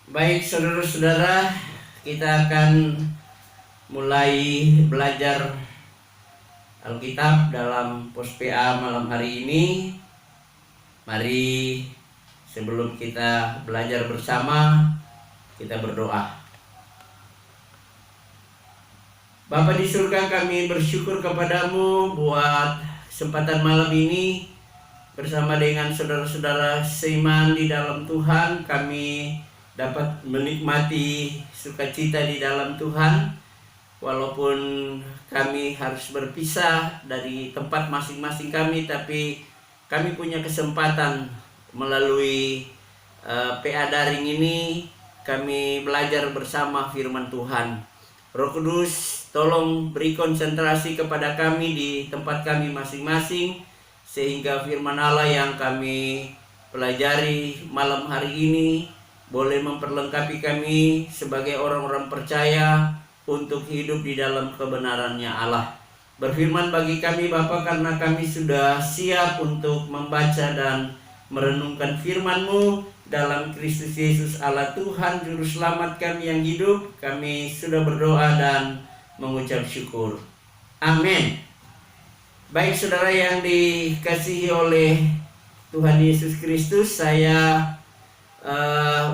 Baik saudara-saudara, kita akan mulai belajar Alkitab dalam pos PA malam hari ini. Mari sebelum kita belajar bersama, kita berdoa. Bapa di surga, kami bersyukur kepadamu buat kesempatan malam ini bersama dengan saudara-saudara seiman di dalam Tuhan. Kami dapat menikmati sukacita di dalam Tuhan, walaupun kami harus berpisah dari tempat masing-masing kami, tapi kami punya kesempatan melalui PA daring ini. Kami belajar bersama firman Tuhan. Roh Kudus, tolong beri konsentrasi kepada kami di tempat kami masing-masing, sehingga firman Allah yang kami pelajari malam hari ini boleh memperlengkapi kami sebagai orang-orang percaya untuk hidup di dalam kebenarannya Allah. Berfirman bagi kami Bapa, karena kami sudah siap untuk membaca dan merenungkan firman-Mu dalam Kristus Yesus Allah Tuhan Juru Selamat kami yang hidup. Kami sudah berdoa dan mengucap syukur. Amin. Baik saudara yang dikasihi oleh Tuhan Yesus Kristus, saya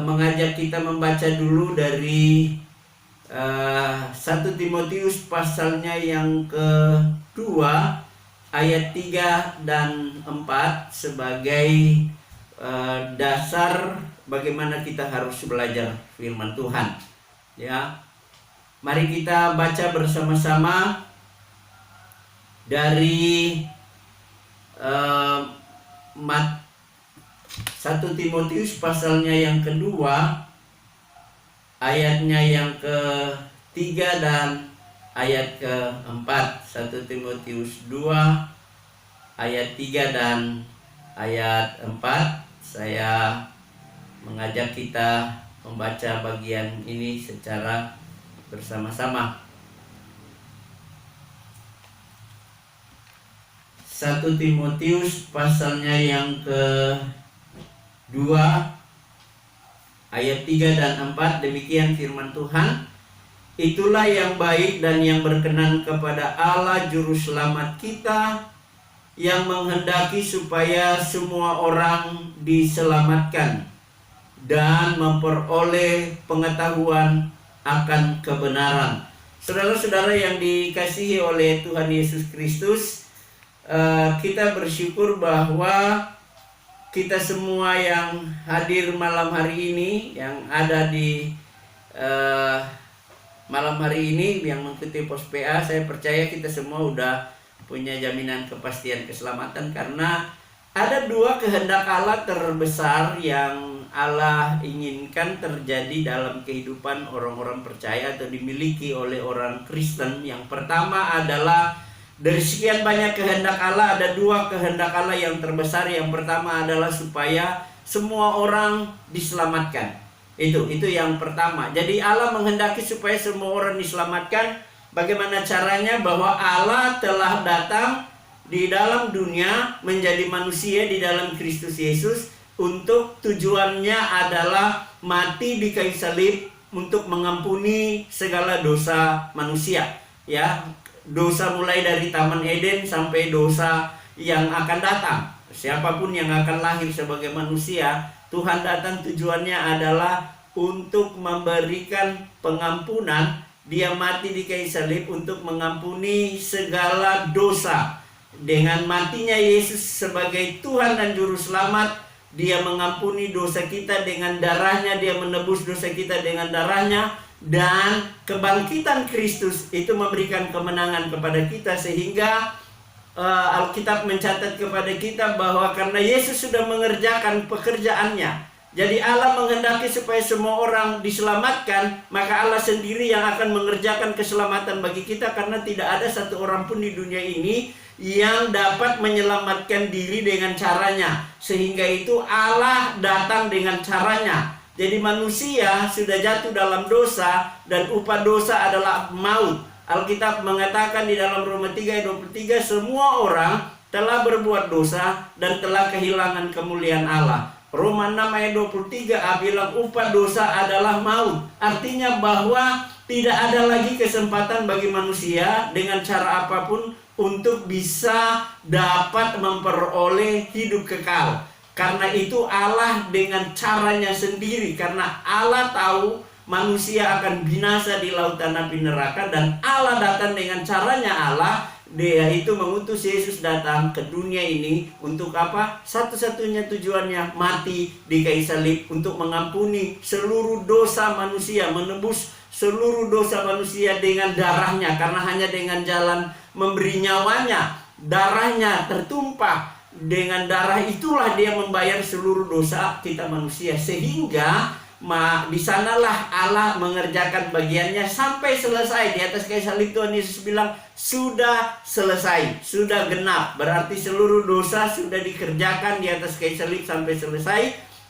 mengajak kita membaca dulu dari 1 Timotius pasalnya yang kedua ayat 3 dan 4 sebagai dasar bagaimana kita harus belajar firman Tuhan. Ya, mari kita baca bersama-sama dari 1 Timotius pasalnya yang kedua ayatnya yang ke-3 dan ayat ke-4. 1 Timotius 2 ayat 3 dan ayat 4. Saya mengajak kita membaca bagian ini secara bersama-sama. 1 Timotius pasalnya yang ke-2 ayat 3 dan 4, demikian firman Tuhan. Itulah yang baik dan yang berkenan kepada Allah Juru Selamat kita, yang menghendaki supaya semua orang diselamatkan dan memperoleh pengetahuan akan kebenaran. Saudara-saudara yang dikasihi oleh Tuhan Yesus Kristus, kita bersyukur bahwa kita semua yang hadir malam hari ini, yang ada di malam hari ini, yang mengikuti pos PA, saya percaya kita semua udah punya jaminan kepastian keselamatan, karena ada dua kehendak Allah terbesar yang Allah inginkan terjadi dalam kehidupan orang-orang percaya atau dimiliki oleh orang Kristen. Yang pertama adalah dari sekian banyak kehendak Allah, ada dua kehendak Allah yang terbesar. Yang pertama adalah supaya semua orang diselamatkan. Itu yang pertama. Jadi Allah menghendaki supaya semua orang diselamatkan. Bagaimana caranya? Bahwa Allah telah datang di dalam dunia menjadi manusia di dalam Kristus Yesus, untuk tujuannya adalah mati di kayu salib untuk mengampuni segala dosa manusia. Ya, dosa mulai dari Taman Eden sampai dosa yang akan datang. Siapapun yang akan lahir sebagai manusia, Tuhan datang tujuannya adalah untuk memberikan pengampunan. Dia mati di kayu salib untuk mengampuni segala dosa. Dengan matinya Yesus sebagai Tuhan dan Juru Selamat, Dia mengampuni dosa kita dengan darahnya, Dia menebus dosa kita dengan darahnya. Dan kebangkitan Kristus itu memberikan kemenangan kepada kita, sehingga Alkitab mencatat kepada kita bahwa karena Yesus sudah mengerjakan pekerjaannya, jadi Allah menghendaki supaya semua orang diselamatkan, maka Allah sendiri yang akan mengerjakan keselamatan bagi kita, karena tidak ada satu orang pun di dunia ini yang dapat menyelamatkan diri dengan caranya. Sehingga itu Allah datang dengan caranya. Jadi manusia sudah jatuh dalam dosa, dan upah dosa adalah maut. Alkitab mengatakan di dalam Roma 3 ayat 23, semua orang telah berbuat dosa dan telah kehilangan kemuliaan Allah. Roma 6 ayat 23 bilang upah dosa adalah maut. Artinya bahwa tidak ada lagi kesempatan bagi manusia dengan cara apapun untuk bisa dapat memperoleh hidup kekal. Karena itu Allah dengan caranya sendiri, karena Allah tahu manusia akan binasa di lautan api neraka, dan Allah datang dengan caranya Allah. Dia itu mengutus Yesus datang ke dunia ini untuk apa? Satu-satunya tujuannya mati di kayu salib untuk mengampuni seluruh dosa manusia, menebus seluruh dosa manusia dengan darahnya. Karena hanya dengan jalan memberi nyawanya, darahnya tertumpah, dengan darah itulah dia membayar seluruh dosa kita manusia. Sehingga di sanalah Allah mengerjakan bagiannya sampai selesai. Di atas kayu salib Tuhan Yesus bilang sudah selesai, sudah genap. Berarti seluruh dosa sudah dikerjakan di atas kayu salib sampai selesai.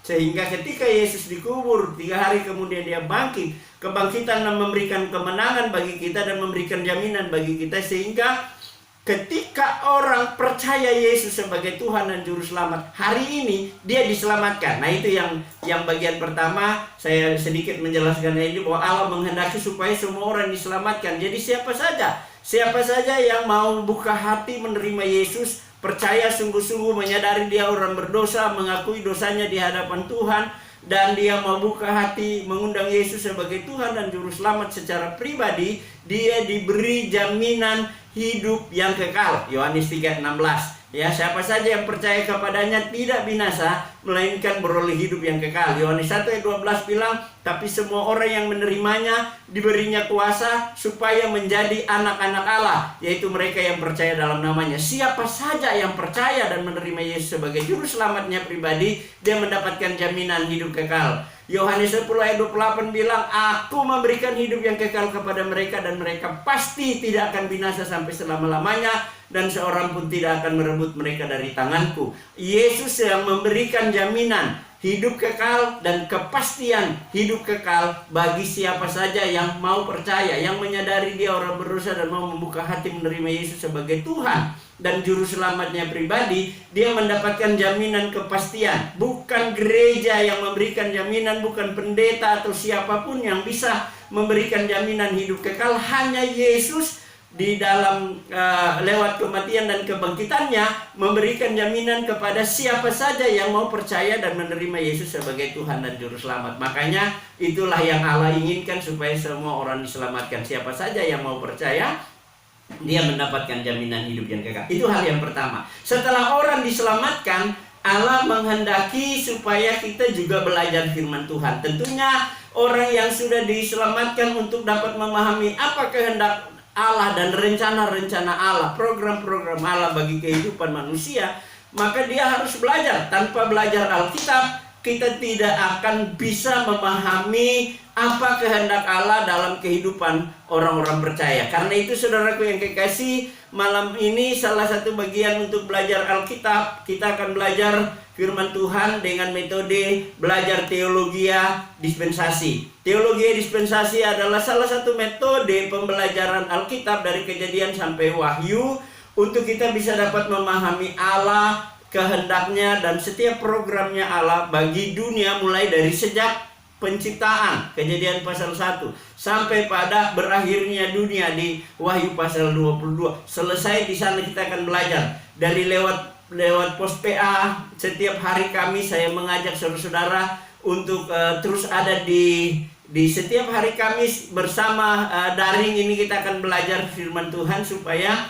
Sehingga ketika Yesus dikubur 3 hari kemudian dia bangkit. Kebangkitan yang memberikan kemenangan bagi kita dan memberikan jaminan bagi kita. Sehingga ketika orang percaya Yesus sebagai Tuhan dan Juru Selamat, hari ini dia diselamatkan. Nah, itu yang bagian pertama. Saya sedikit menjelaskan ini bahwa Allah menghendaki supaya semua orang diselamatkan. Jadi siapa saja yang mau buka hati menerima Yesus, percaya sungguh-sungguh, menyadari dia orang berdosa, mengakui dosanya di hadapan Tuhan, dan dia mau buka hati mengundang Yesus sebagai Tuhan dan Juru Selamat secara pribadi, dia diberi jaminan hidup yang kekal. Yohanes 3:16. Ya, siapa saja yang percaya kepadanya tidak binasa, melainkan beroleh hidup yang kekal. Yohanes 1 ayat 12 bilang, tapi semua orang yang menerimanya diberinya kuasa supaya menjadi anak-anak Allah, yaitu mereka yang percaya dalam namanya. Siapa saja yang percaya dan menerima Yesus sebagai Juru Selamatnya pribadi, dia mendapatkan jaminan hidup kekal. Yohanes 10 ayat 28 bilang, aku memberikan hidup yang kekal kepada mereka, dan mereka pasti tidak akan binasa sampai selama-lamanya, dan seorang pun tidak akan merebut mereka dari tanganku. Yesus yang memberikan jaminan hidup kekal dan kepastian hidup kekal bagi siapa saja yang mau percaya, yang menyadari dia orang berdosa dan mau membuka hati menerima Yesus sebagai Tuhan dan Juru Selamatnya pribadi. Dia mendapatkan jaminan kepastian. Bukan gereja yang memberikan jaminan, bukan pendeta atau siapapun yang bisa memberikan jaminan hidup kekal. Hanya Yesus di dalam lewat kematian dan kebangkitannya memberikan jaminan kepada siapa saja yang mau percaya dan menerima Yesus sebagai Tuhan dan Juru Selamat. Makanya itulah yang Allah inginkan, supaya semua orang diselamatkan. Siapa saja yang mau percaya, dia mendapatkan jaminan hidup yang kekal. Itu hal yang pertama. Setelah orang diselamatkan, Allah menghendaki supaya kita juga belajar firman Tuhan. Tentunya orang yang sudah diselamatkan untuk dapat memahami apa kehendak Allah dan rencana-rencana Allah, program-program Allah bagi kehidupan manusia, maka dia harus belajar. Tanpa belajar Alkitab, kita tidak akan bisa memahami apa kehendak Allah dalam kehidupan orang-orang percaya. Karena itu saudaraku yang kekasih, malam ini salah satu bagian untuk belajar Alkitab, kita akan belajar firman Tuhan dengan metode belajar teologi dispensasi. Teologi dispensasi adalah salah satu metode pembelajaran Alkitab dari Kejadian sampai Wahyu, untuk kita bisa dapat memahami Allah, kehendaknya, dan setiap programnya Allah bagi dunia, mulai dari sejak penciptaan, Kejadian pasal 1, sampai pada berakhirnya dunia di Wahyu pasal 22. Selesai di sana kita akan belajar. Dari lewat pos PA, setiap hari Kamis saya mengajak saudara-saudara untuk terus ada di setiap hari Kamis bersama daring ini. Kita akan belajar firman Tuhan supaya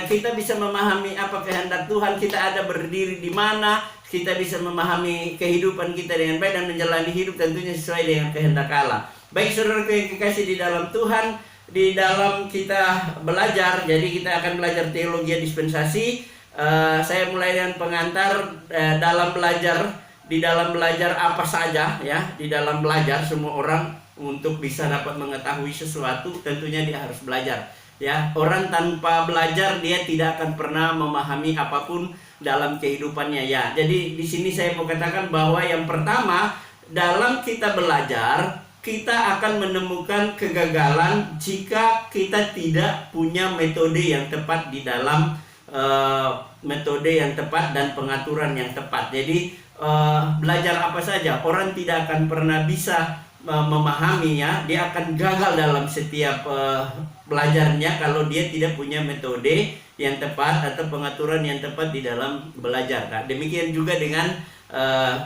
kita bisa memahami apa kehendak Tuhan, kita ada berdiri di mana, kita bisa memahami kehidupan kita dengan baik dan menjalani hidup tentunya sesuai dengan kehendak Allah. Baik saudara yang kekasih di dalam Tuhan, di dalam kita belajar, jadi kita akan belajar teologi dispensasi. Saya mulai dengan pengantar dalam belajar apa saja ya. Di dalam belajar semua orang untuk bisa dapat mengetahui sesuatu tentunya dia harus belajar. Ya, orang tanpa belajar dia tidak akan pernah memahami apapun dalam kehidupannya ya. Jadi di sini saya mau katakan bahwa yang pertama, dalam kita belajar kita akan menemukan kegagalan jika kita tidak punya metode yang tepat di dalam metode yang tepat dan pengaturan yang tepat. Jadi belajar apa saja, orang tidak akan pernah bisa memahaminya. Dia akan gagal dalam setiap belajarnya kalau dia tidak punya metode yang tepat atau pengaturan yang tepat di dalam belajar. Nah, demikian juga dengan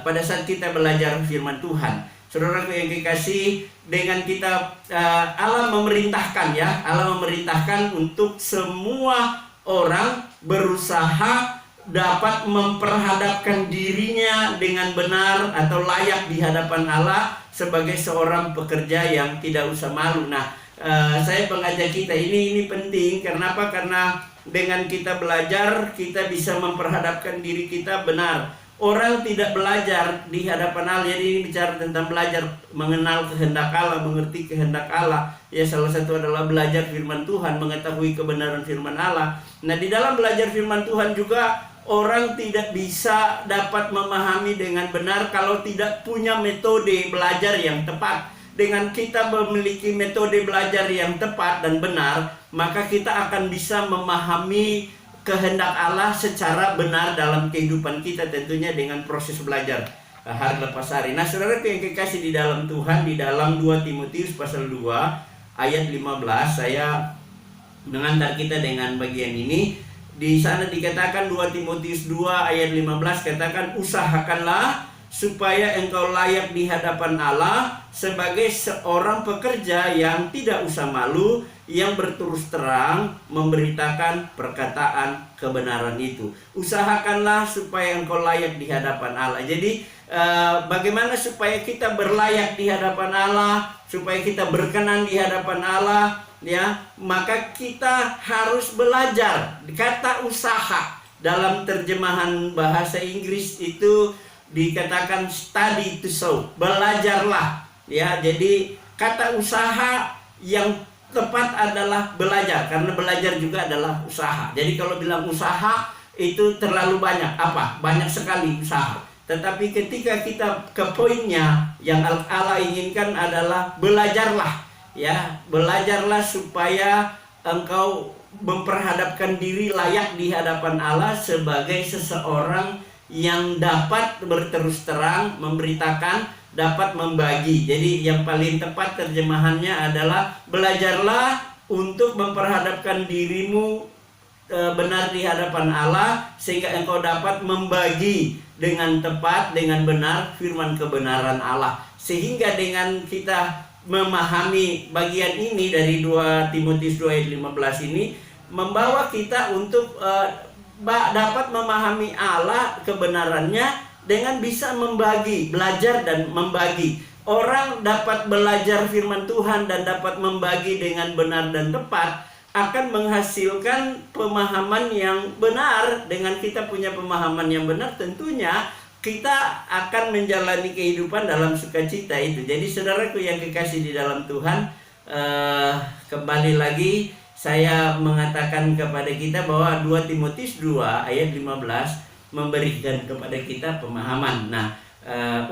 pada saat kita belajar firman Tuhan. Saudaraku yang kekasih, dengan kita Allah memerintahkan ya, Allah memerintahkan untuk semua orang berusaha dapat memperhadapkan dirinya dengan benar atau layak di hadapan Allah sebagai seorang pekerja yang tidak usah malu. Nah, saya mengajak kita ini penting. Kenapa? Karena dengan kita belajar, kita bisa memperhadapkan diri kita benar. Orang tidak belajar di hadapan Allah. Jadi ini bicara tentang belajar mengenal kehendak Allah, mengerti kehendak Allah. Ya, salah satu adalah belajar firman Tuhan, mengetahui kebenaran firman Allah. Nah, di dalam belajar firman Tuhan juga orang tidak bisa dapat memahami dengan benar kalau tidak punya metode belajar yang tepat. Dengan kita memiliki metode belajar yang tepat dan benar, maka kita akan bisa memahami kehendak Allah secara benar dalam kehidupan kita, tentunya dengan proses belajar hari lepas hari. Nah, saudara yang kekasih di dalam Tuhan, di dalam 2 Timotius pasal 2 ayat 15, saya mengantar kita dengan bagian ini. Di sana dikatakan 2 Timotius 2 ayat 15, katakan, usahakanlah supaya engkau layak di hadapan Allah sebagai seorang pekerja yang tidak usah malu, yang berterus terang memberitakan perkataan kebenaran itu. Usahakanlah supaya engkau layak di hadapan Allah. Jadi bagaimana supaya kita berlayak di hadapan Allah, supaya kita berkenan di hadapan Allah, ya, maka kita harus belajar. Kata usaha dalam terjemahan bahasa Inggris itu dikatakan study to show, belajarlah, ya. Jadi kata usaha yang tepat adalah belajar, karena belajar juga adalah usaha. Jadi kalau bilang usaha itu terlalu banyak, banyak sekali usaha. Tetapi ketika kita ke poinnya, yang Allah inginkan adalah belajarlah, ya, belajarlah supaya engkau memperhadapkan diri layak di hadapan Allah sebagai seseorang yang dapat berterus terang memberitakan, dapat membagi. Jadi yang paling tepat terjemahannya adalah belajarlah untuk memperhadapkan dirimu benar di hadapan Allah, sehingga engkau dapat membagi dengan tepat, dengan benar firman kebenaran Allah. Sehingga dengan kita memahami bagian ini dari 2 Timotius 2 ayat 15 ini, membawa kita untuk dapat memahami Allah kebenarannya dengan bisa membagi, belajar dan membagi. Orang dapat belajar firman Tuhan dan dapat membagi dengan benar dan tepat akan menghasilkan pemahaman yang benar. Dengan kita punya pemahaman yang benar, tentunya kita akan menjalani kehidupan dalam sukacita itu. Jadi saudaraku yang kekasih di dalam Tuhan, kembali lagi saya mengatakan kepada kita bahwa 2 Timotius 2 ayat 15 memberikan kepada kita pemahaman. Nah,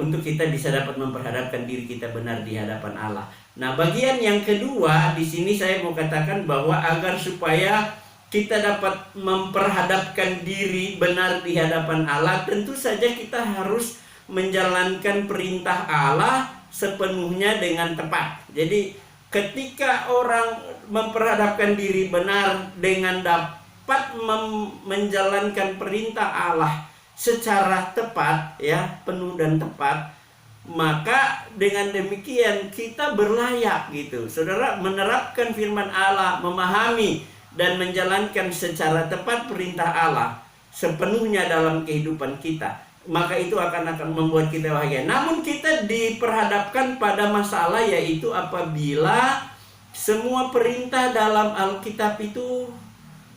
untuk kita bisa dapat memperhadapkan diri kita benar di hadapan Allah. Nah, bagian yang kedua di sini saya mau katakan bahwa agar supaya kita dapat memperhadapkan diri benar di hadapan Allah, tentu saja kita harus menjalankan perintah Allah sepenuhnya dengan tepat. Jadi ketika orang memperhadapkan diri benar dengan dapat menjalankan perintah Allah secara tepat, ya, penuh dan tepat, maka dengan demikian kita berlayak gitu. Saudara menerapkan firman Allah, memahami dan menjalankan secara tepat perintah Allah sepenuhnya dalam kehidupan kita, maka itu akan membuat kita bahagia. Namun kita diperhadapkan pada masalah, yaitu apabila semua perintah dalam Alkitab itu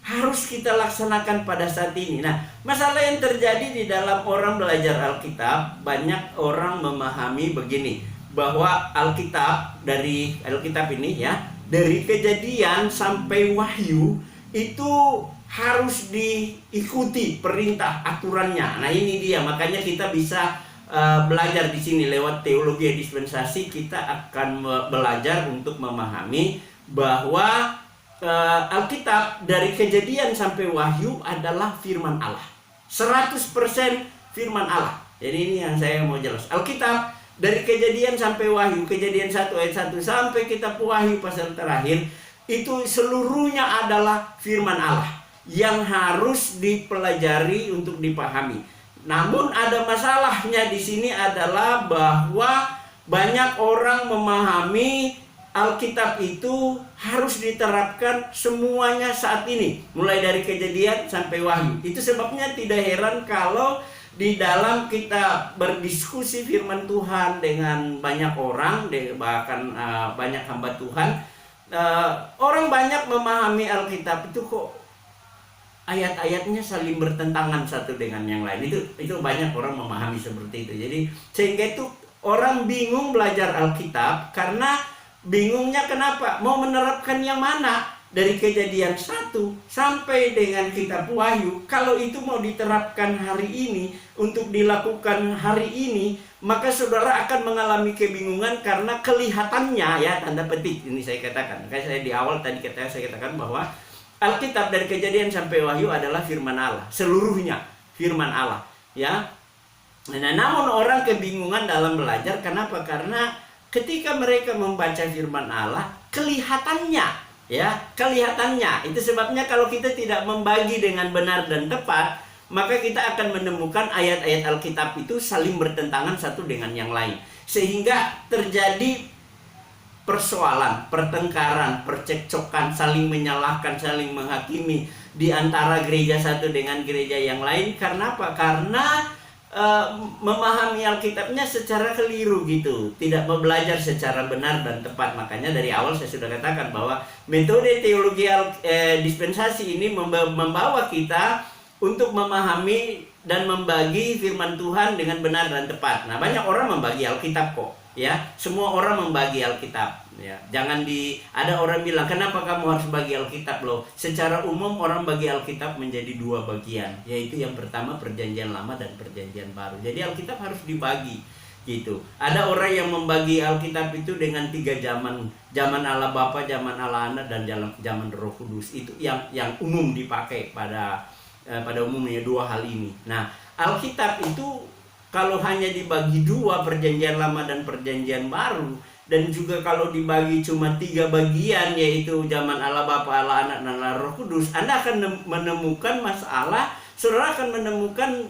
harus kita laksanakan pada saat ini. Nah, masalah yang terjadi di dalam orang belajar Alkitab, banyak orang memahami begini, bahwa Alkitab, dari Alkitab ini ya, dari Kejadian sampai Wahyu itu harus diikuti perintah aturannya. Nah, ini dia, makanya kita bisa belajar di sini lewat teologi dispensasi. Kita akan belajar untuk memahami bahwa Alkitab dari Kejadian sampai Wahyu adalah firman Allah. 100% firman Allah. Jadi ini yang saya mau jelas. Alkitab dari Kejadian sampai Wahyu, Kejadian 1 ayat 1 sampai kitab Wahyu pasal terakhir, itu seluruhnya adalah firman Allah yang harus dipelajari untuk dipahami. Namun ada masalahnya di sini adalah bahwa banyak orang memahami Alkitab itu harus diterapkan semuanya saat ini, mulai dari Kejadian sampai Wahyu. Itu sebabnya tidak heran kalau di dalam kita berdiskusi firman Tuhan dengan banyak orang, bahkan banyak hamba Tuhan, orang banyak memahami Alkitab itu kok ayat-ayatnya saling bertentangan satu dengan yang lain. Itu banyak orang memahami seperti itu. Jadi sehingga itu orang bingung belajar Alkitab karena bingungnya kenapa? Mau menerapkan yang mana? Dari Kejadian 1 sampai dengan kitab Wahyu, kalau itu mau diterapkan hari ini, untuk dilakukan hari ini, maka saudara akan mengalami kebingungan karena kelihatannya, ya tanda petik ini saya katakan. Makanya saya di awal tadi saya katakan bahwa Alkitab dari Kejadian sampai Wahyu adalah firman Allah, seluruhnya firman Allah, ya. Nah, namun orang kebingungan dalam belajar, kenapa? Karena ketika mereka membaca firman Allah, kelihatannya, itu sebabnya kalau kita tidak membagi dengan benar dan tepat, maka kita akan menemukan ayat-ayat Alkitab itu saling bertentangan satu dengan yang lain, sehingga terjadi persoalan, pertengkaran, percekcokan, saling menyalahkan, saling menghakimi di antara gereja satu dengan gereja yang lain. Karena apa? Karena memahami Alkitabnya secara keliru gitu, tidak mau belajar secara benar dan tepat. Makanya dari awal saya sudah katakan bahwa metode teologi dispensasi ini membawa kita untuk memahami dan membagi firman Tuhan dengan benar dan tepat. Nah, banyak orang membagi Alkitab kok, ya. Semua orang membagi Alkitab, ya. Jangan ada orang bilang, kenapa kamu harus bagi Alkitab loh? Secara umum orang bagi Alkitab menjadi dua bagian, yaitu yang pertama Perjanjian Lama dan Perjanjian Baru. Jadi Alkitab harus dibagi gitu. Ada orang yang membagi Alkitab itu dengan 3 zaman. Zaman Allah Bapa, zaman Allah Anak, dan zaman Roh Kudus. Itu yang umum dipakai pada umumnya dua hal ini. Nah, Alkitab itu kalau hanya dibagi dua, Perjanjian Lama dan Perjanjian Baru, dan juga kalau dibagi cuma 3 bagian, yaitu zaman Allah Bapa, Allah Anak, dan Allah Roh Kudus, Anda akan menemukan masalah. Saudara akan menemukan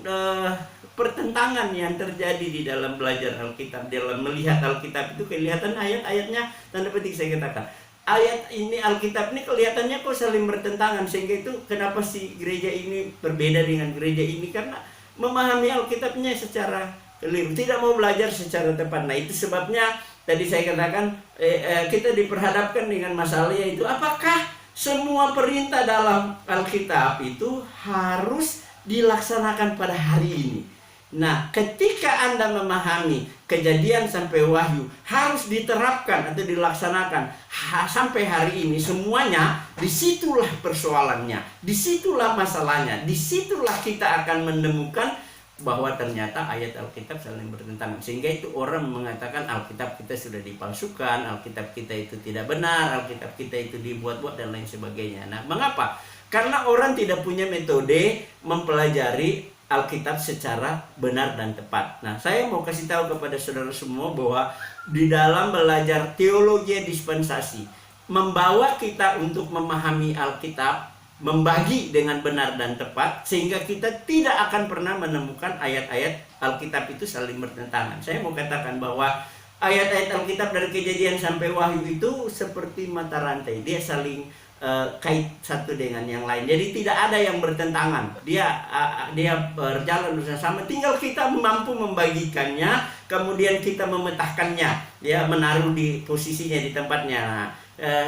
pertentangan yang terjadi di dalam belajar Alkitab. Dalam melihat Alkitab itu kelihatan ayat-ayatnya, tanda petik saya katakan, ayat ini Alkitab ini kelihatannya kok saling bertentangan. Sehingga itu kenapa sih gereja ini berbeda dengan gereja ini? Karena memahami Alkitabnya secara keliru, tidak mau belajar secara tepat. Nah, itu sebabnya tadi saya katakan kita diperhadapkan dengan masalah, yaitu apakah semua perintah dalam Alkitab itu harus dilaksanakan pada hari ini. Nah, ketika Anda memahami Kejadian sampai Wahyu harus diterapkan atau dilaksanakan sampai hari ini semuanya, disitulah persoalannya, disitulah masalahnya, disitulah kita akan menemukan bahwa ternyata ayat Alkitab saling bertentangan. Sehingga itu orang mengatakan Alkitab kita sudah dipalsukan, Alkitab kita itu tidak benar, Alkitab kita itu dibuat-buat dan lain sebagainya. Nah, mengapa? Karena orang tidak punya metode mempelajari Alkitab secara benar dan tepat. Nah, saya mau kasih tahu kepada saudara semua bahwa di dalam belajar teologi dispensasi membawa kita untuk memahami Alkitab, membagi dengan benar dan tepat, sehingga kita tidak akan pernah menemukan ayat-ayat Alkitab itu saling bertentangan. Saya mau katakan bahwa ayat-ayat Alkitab dari Kejadian sampai Wahyu itu seperti mata rantai, dia saling kait satu dengan yang lain. Jadi tidak ada yang bertentangan. Dia berjalan bersama. Tinggal kita mampu membagikannya, kemudian kita memetakannya, ya, menaruh di posisinya, di tempatnya.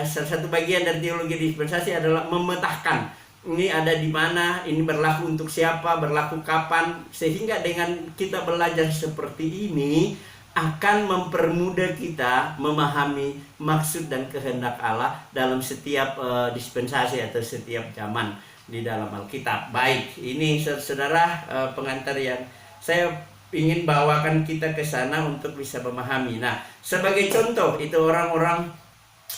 Salah satu bagian dari teologi dispensasi adalah memetahkan. Ini ada di mana, ini berlaku untuk siapa, berlaku kapan, sehingga dengan kita belajar seperti ini akan mempermudah kita memahami maksud dan kehendak Allah dalam setiap dispensasi atau setiap zaman di dalam Alkitab. Baik, ini saudara pengantar yang saya ingin bawakan kita ke sana untuk bisa memahami. Nah, sebagai contoh itu orang-orang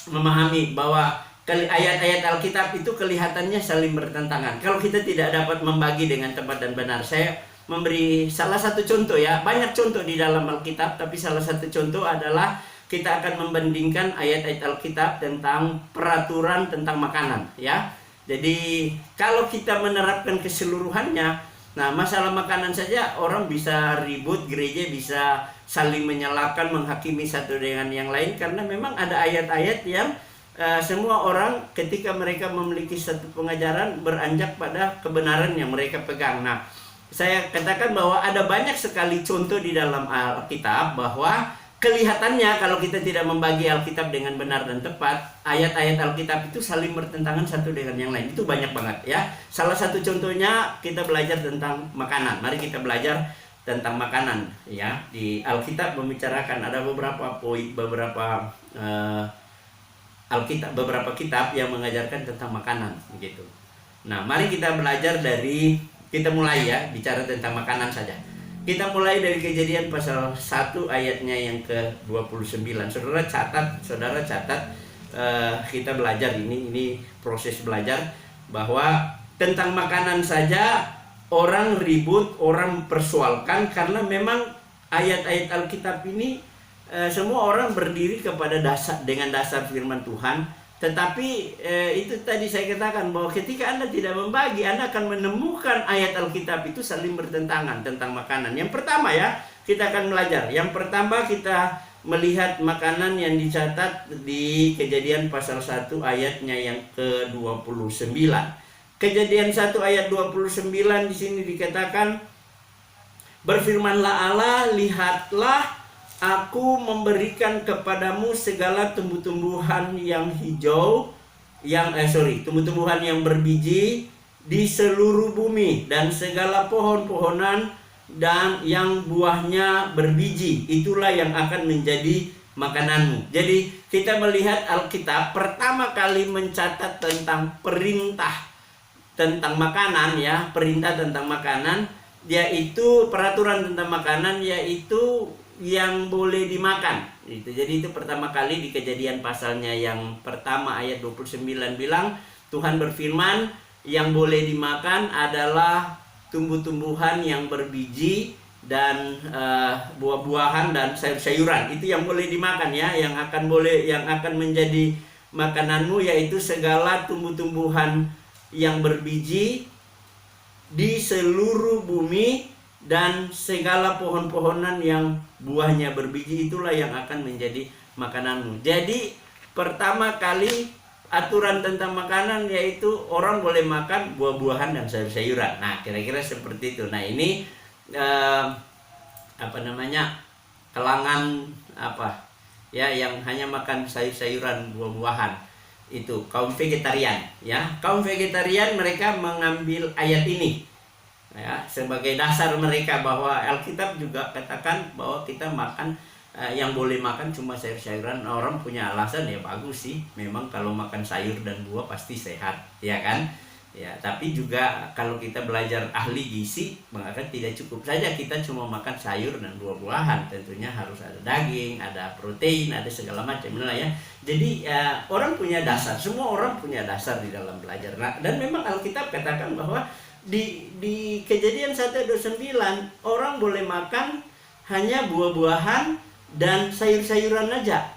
memahami bahwa ayat-ayat Alkitab itu kelihatannya saling bertentangan. Kalau kita tidak dapat membagi dengan tepat dan benar, saya memberi salah satu contoh ya. Banyak contoh di dalam Alkitab, tapi salah satu contoh adalah kita akan membandingkan ayat-ayat Alkitab tentang peraturan tentang makanan ya. Jadi kalau kita menerapkan keseluruhannya, nah masalah makanan saja orang bisa ribut, gereja bisa saling menyalahkan, menghakimi satu dengan yang lain, karena memang ada ayat-ayat yang semua orang ketika mereka memiliki satu pengajaran beranjak pada kebenaran yang mereka pegang. Nah, saya katakan bahwa ada banyak sekali contoh di dalam Alkitab bahwa kelihatannya kalau kita tidak membagi Alkitab dengan benar dan tepat, ayat-ayat Alkitab itu saling bertentangan satu dengan yang lain. Itu banyak banget ya. Salah satu contohnya kita belajar tentang makanan. Mari kita belajar tentang makanan ya. Di Alkitab membicarakan ada beberapa poin, beberapa kitab yang mengajarkan tentang makanan begitu. Nah, mari kita belajar kita mulai ya bicara tentang makanan saja. Kita mulai dari Kejadian pasal 1 ayatnya yang ke-29. Saudara catat kita belajar ini proses belajar bahwa tentang makanan saja orang ribut, orang persoalkan karena memang ayat-ayat Alkitab ini semua orang berdiri kepada dengan dasar firman Tuhan. Tetapi itu tadi saya katakan bahwa ketika Anda tidak membagi, Anda akan menemukan ayat Alkitab itu saling bertentangan tentang makanan. Yang pertama ya, kita akan belajar. Yang pertama kita melihat makanan yang dicatat di Kejadian pasal 1 ayatnya yang ke-29. Kejadian 1 ayat 29 di sini dikatakan, berfirmanlah Allah, lihatlah aku memberikan kepadamu segala tumbuh-tumbuhan yang hijau, tumbuh-tumbuhan yang berbiji di seluruh bumi, dan segala pohon-pohonan dan yang buahnya berbiji, itulah yang akan menjadi makananmu. Jadi kita melihat Alkitab pertama kali mencatat tentang perintah tentang makanan ya, perintah tentang makanan, yaitu peraturan tentang makanan, yaitu yang boleh dimakan. Jadi itu pertama kali di Kejadian pasalnya yang pertama ayat 29 bilang, Tuhan berfirman yang boleh dimakan adalah tumbuh-tumbuhan yang berbiji dan buah-buahan dan sayur-sayuran. Itu yang boleh dimakan ya, yang akan menjadi makananmu, yaitu segala tumbuh-tumbuhan yang berbiji di seluruh bumi dan segala pohon-pohonan yang buahnya berbiji, itulah yang akan menjadi makananmu. Jadi pertama kali aturan tentang makanan yaitu orang boleh makan buah-buahan dan sayur-sayuran. Nah, kira-kira seperti itu. Nah, ini kalangan yang hanya makan sayur-sayuran, buah-buahan, itu kaum vegetarian ya. Kaum vegetarian mereka mengambil ayat ini ya sebagai dasar mereka, bahwa Alkitab juga katakan bahwa kita makan yang boleh makan cuma sayur-sayuran. Orang punya alasan ya, bagus sih, memang kalau makan sayur dan buah pasti sehat ya kan ya. Tapi juga kalau kita belajar ahli gizi, maka tidak cukup saja kita cuma makan sayur dan buah-buahan, tentunya harus ada daging, ada protein, ada segala macam lah ya. Jadi orang punya dasar, semua orang punya dasar di dalam belajar. Nah, dan memang Alkitab katakan bahwa di Kejadian 1:29 orang boleh makan hanya buah-buahan dan sayur-sayuran aja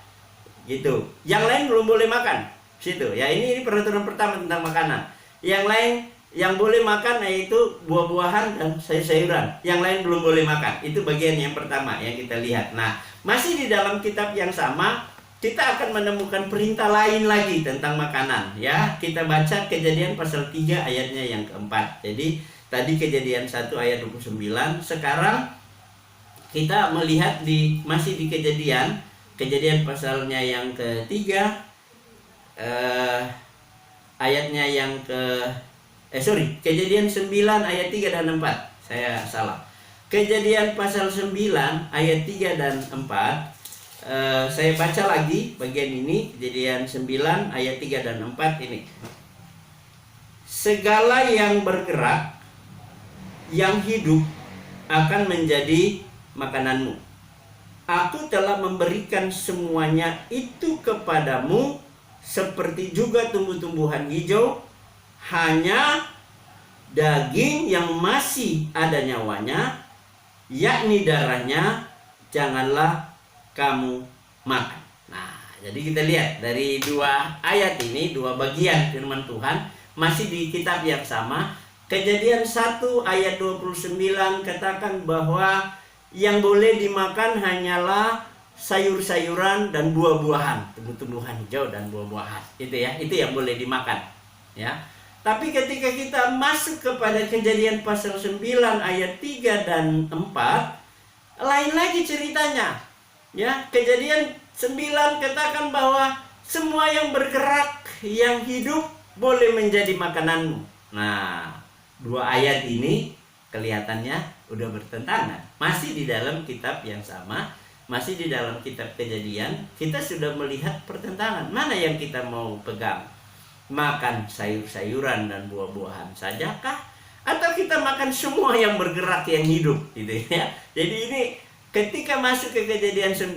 gitu. Yang lain belum boleh makan situ ya. Ini peraturan pertama tentang makanan. Yang lain yang boleh makan yaitu buah-buahan dan sayur-sayuran, yang lain belum boleh makan. Itu bagian yang pertama yang kita lihat. Nah, masih di dalam kitab yang sama kita akan menemukan perintah lain lagi tentang makanan ya. Kita baca Kejadian pasal 3 ayatnya yang keempat. Jadi tadi Kejadian 1 ayat 29. Sekarang kita melihat masih di Kejadian pasalnya yang ketiga, ayatnya yang Kejadian 9 ayat 3 dan 4. Saya salah. Kejadian pasal 9 ayat 3 dan 4. Saya baca lagi bagian ini, Kejadian 9 ayat 3 dan 4 ini. Segala yang bergerak, yang hidup akan menjadi makananmu. Aku telah memberikan semuanya itu kepadamu seperti juga tumbuh-tumbuhan hijau, hanya daging yang masih ada nyawanya, yakni darahnya, janganlah kamu makan. Nah, jadi kita lihat dari dua ayat ini, dua bagian firman Tuhan, masih di kitab yang sama. Kejadian 1 ayat 29 katakan bahwa yang boleh dimakan hanyalah sayur-sayuran dan buah-buahan, tumbuh-tumbuhan hijau dan buah-buahan. Itu ya, itu yang boleh dimakan, ya. Tapi ketika kita masuk kepada Kejadian pasal 9 ayat 3 dan 4, lain lagi ceritanya. Ya, Kejadian 9 katakan bahwa semua yang bergerak, yang hidup boleh menjadi makananmu. Nah, dua ayat ini kelihatannya udah bertentangan. Masih di dalam kitab yang sama, masih di dalam kitab Kejadian, kita sudah melihat pertentangan. Mana yang kita mau pegang? Makan sayur-sayuran dan buah-buahan sajakah? Atau kita makan semua yang bergerak, yang hidup, gitu ya. Jadi ini ketika masuk ke Kejadian 9,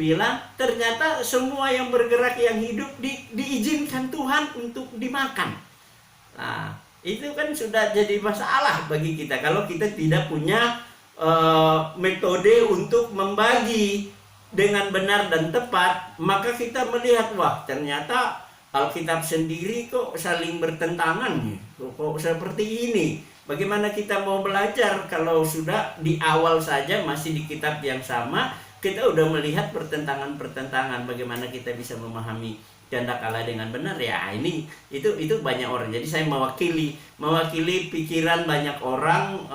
ternyata semua yang bergerak, yang hidup diizinkan Tuhan untuk dimakan. Nah, itu kan sudah jadi masalah bagi kita kalau kita tidak punya metode untuk membagi dengan benar dan tepat. Maka kita melihat, wah ternyata Alkitab sendiri kok saling bertentangan nih, kok seperti ini. Bagaimana kita mau belajar kalau sudah di awal saja masih di kitab yang sama, kita udah melihat pertentangan-pertentangan. Bagaimana kita bisa memahami kehendak Allah dengan benar? Ya ini itu banyak orang. Jadi saya mewakili pikiran banyak orang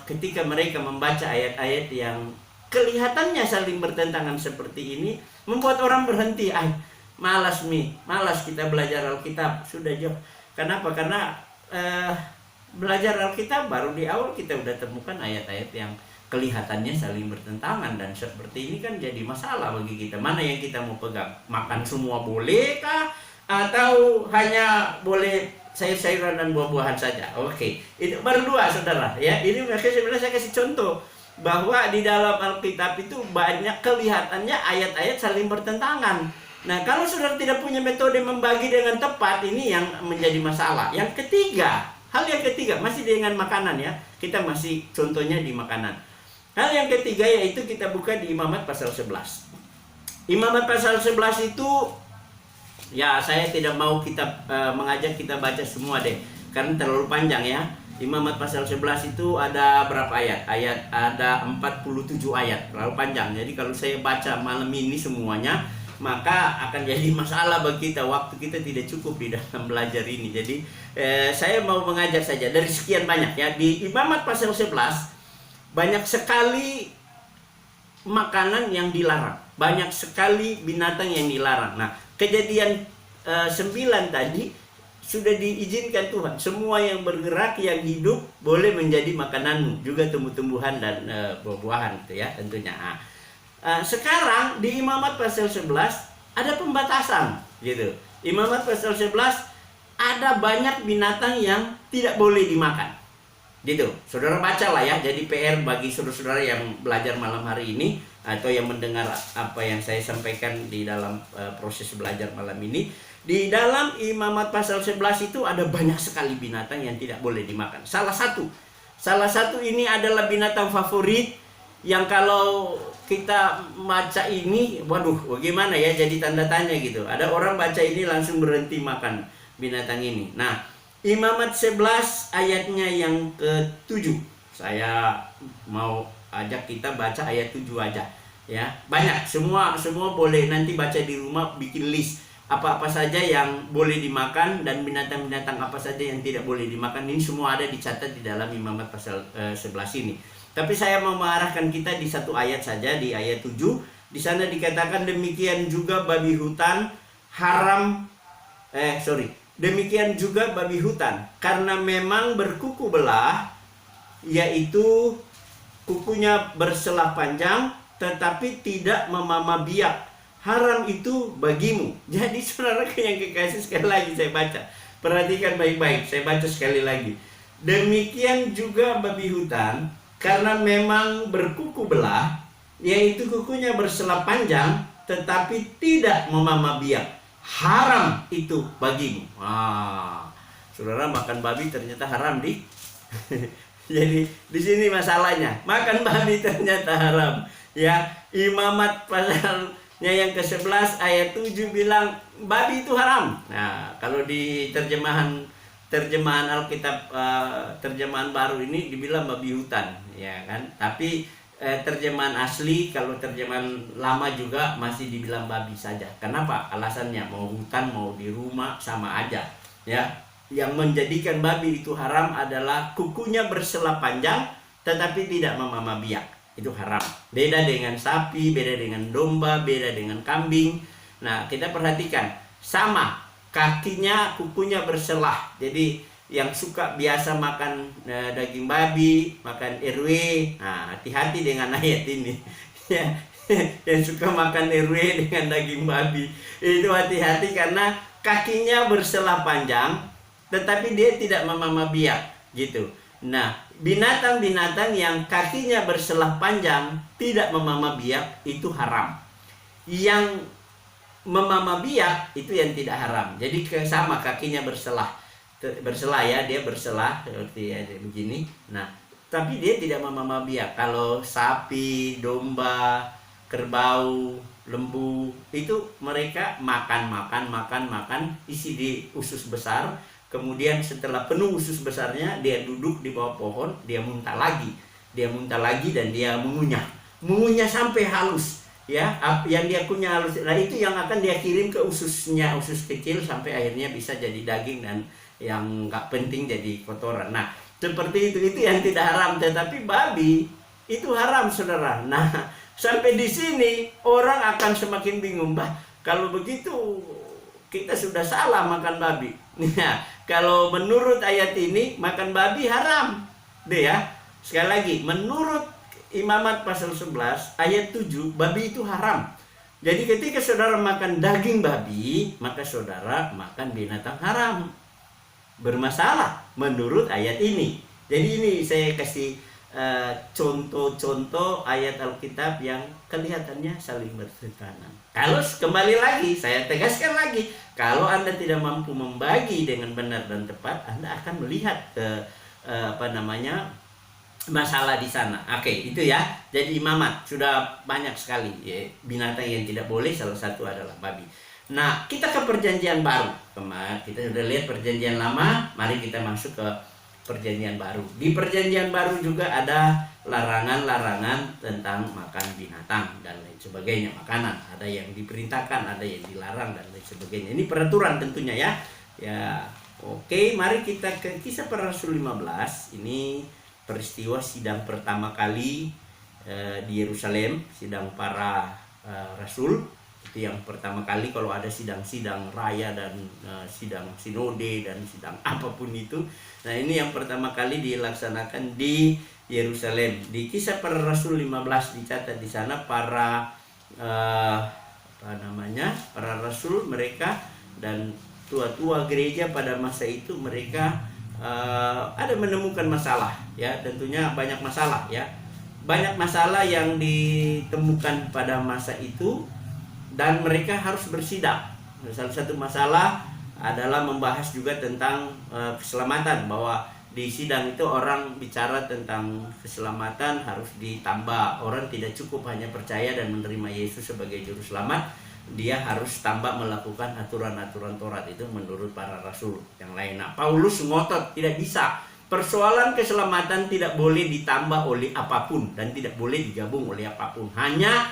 ketika mereka membaca ayat-ayat yang kelihatannya saling bertentangan seperti ini, membuat orang berhenti. Malas kita belajar Alkitab, sudah jauh. Kenapa? Karena belajar Alkitab baru di awal kita udah temukan ayat-ayat yang kelihatannya saling bertentangan, dan seperti ini kan jadi masalah bagi kita. Mana yang kita mau pegang? Makan semua boleh kah? Atau hanya boleh sayur-sayuran dan buah-buahan saja? Oke, itu baru dua, saudara. Ya, ini sebenarnya saya kasih contoh bahwa di dalam Alkitab itu banyak kelihatannya ayat-ayat saling bertentangan. Nah, kalau saudara tidak punya metode membagi dengan tepat, ini yang menjadi masalah. Hal yang ketiga, masih dengan makanan ya. Kita masih contohnya di makanan. Hal yang ketiga yaitu kita buka di Imamat pasal 11. Imamat pasal 11 itu, ya saya tidak mau kita mengajak kita baca semua deh, karena terlalu panjang ya. Imamat pasal 11 itu ada berapa ayat? Ada 47 ayat, terlalu panjang. Jadi kalau saya baca malam ini semuanya, maka akan jadi masalah bagi kita. Waktu kita tidak cukup di dalam belajar ini. Jadi saya mau mengajak saja dari sekian banyak ya. Di Imamat pasal 11 banyak sekali makanan yang dilarang, banyak sekali binatang yang dilarang. Nah, Kejadian 9 tadi sudah diizinkan Tuhan, semua yang bergerak, yang hidup boleh menjadi makananmu, juga tumbuh-tumbuhan dan buah-buahan itu ya tentunya. Sekarang di Imamat pasal 11 ada pembatasan gitu. Imamat pasal 11 ada banyak binatang yang tidak boleh dimakan gitu. Saudara bacalah ya. Jadi PR bagi saudara-saudara yang belajar malam hari ini atau yang mendengar apa yang saya sampaikan di dalam proses belajar malam ini. Di dalam Imamat pasal 11 itu ada banyak sekali binatang yang tidak boleh dimakan. Salah satu ini adalah binatang favorit yang kalau kita baca ini, waduh, bagaimana ya, jadi tanda tanya gitu. Ada orang baca ini langsung berhenti makan binatang ini. Nah, Imamat 11 ayatnya yang ke-7. Saya mau ajak kita baca ayat 7 aja ya. Banyak, semua boleh, nanti baca di rumah, bikin list apa-apa saja yang boleh dimakan dan binatang-binatang apa saja yang tidak boleh dimakan. Ini semua ada dicatat di dalam Imamat pasal 11 ini. Tapi saya mau mengarahkan kita di satu ayat saja, di ayat 7. Di sana dikatakan demikian juga babi hutan demikian juga babi hutan, karena memang berkuku belah, yaitu kukunya berselah panjang, tetapi tidak memama biak. Haram itu bagimu. Jadi saudara yang kekasih, sekali lagi saya baca. Perhatikan baik-baik, saya baca sekali lagi. Demikian juga babi hutan, karena memang berkuku belah, yaitu kukunya berselah panjang, tetapi tidak memama biak. haram itu bagimu. Saudara, makan babi ternyata haram di jadi di sini masalahnya, makan babi ternyata haram. Ya, Imamat pasalnya yang ke-11 ayat 7 bilang babi itu haram. Nah, kalau di terjemahan Alkitab terjemahan baru ini dibilang babi hutan, ya kan? Tapi terjemahan asli, kalau terjemahan lama juga masih dibilang babi saja. Kenapa? Alasannya mau hutan mau di rumah sama aja, ya. Yang menjadikan babi itu haram adalah kukunya bersela panjang tetapi tidak memama biak. Itu haram. Beda dengan sapi, beda dengan domba, beda dengan kambing. Nah, kita perhatikan sama, kakinya, kukunya berselah. Jadi yang suka biasa makan daging babi, makan RW, nah hati-hati dengan ayat ini. Ya, yang suka makan RW dengan daging babi itu hati-hati, karena kakinya berselah panjang tetapi dia tidak memama biak gitu. Nah, binatang-binatang yang kakinya berselah panjang tidak memama biak itu haram. Yang memama biak itu yang tidak haram. Jadi sama, kakinya berselah ya, dia berselah seperti ya, begini. Nah, tapi dia tidak memama biak. Kalau sapi, domba, kerbau, lembu itu mereka makan isi di usus besar. Kemudian setelah penuh usus besarnya, dia duduk di bawah pohon, dia muntah lagi dan dia mengunyah sampai halus, ya. Yang dia kunyah halus, nah itu yang akan dia kirim ke ususnya, usus kecil, sampai akhirnya bisa jadi daging dan yang nggak penting jadi kotoran. Nah, seperti itu yang tidak haram, tetapi babi itu haram, saudara. Nah, sampai di sini orang akan semakin bingung, kalau begitu kita sudah salah makan babi. Nah, kalau menurut ayat ini makan babi haram. Deh ya. Sekali lagi, menurut Imamat pasal 11 ayat 7, babi itu haram. Jadi ketika saudara makan daging babi, maka saudara makan binatang haram. Bermasalah menurut ayat ini. Jadi ini saya kasih contoh-contoh ayat Alkitab yang kelihatannya saling bertentangan. Kalau kembali lagi, saya tegaskan lagi, kalau Anda tidak mampu membagi dengan benar dan tepat, Anda akan melihat masalah di sana. Oke, itu ya. Jadi Imamat sudah banyak sekali ya, binatang yang tidak boleh, salah satu adalah babi. Nah, kita ke perjanjian baru. Kemarin kita sudah lihat perjanjian lama, mari kita masuk ke perjanjian baru. Di perjanjian baru juga ada larangan-larangan tentang makan binatang dan lain sebagainya, makanan. Ada yang diperintahkan, ada yang dilarang dan lain sebagainya. Ini peraturan tentunya ya. Ya, oke, mari kita ke Kisah Para Rasul 15. Ini peristiwa sidang pertama kali di Yerusalem, sidang para rasul. Itu yang pertama kali kalau ada sidang-sidang raya dan sidang sinode dan sidang apapun itu. Nah, ini yang pertama kali dilaksanakan di Yerusalem. Di Kisah Para Rasul 15 dicatat di sana para para rasul mereka dan tua-tua gereja pada masa itu, mereka ada menemukan masalah ya, tentunya banyak masalah ya. Banyak masalah yang ditemukan pada masa itu dan mereka harus bersidang. Salah satu masalah adalah membahas juga tentang keselamatan, bahwa di sidang itu orang bicara tentang keselamatan harus ditambah. Orang tidak cukup hanya percaya dan menerima Yesus sebagai juru selamat, dia harus tambah melakukan aturan-aturan Taurat. Itu menurut para rasul yang lain. Nah, Paulus ngotot tidak bisa. Persoalan keselamatan tidak boleh ditambah oleh apapun dan tidak boleh digabung oleh apapun. Hanya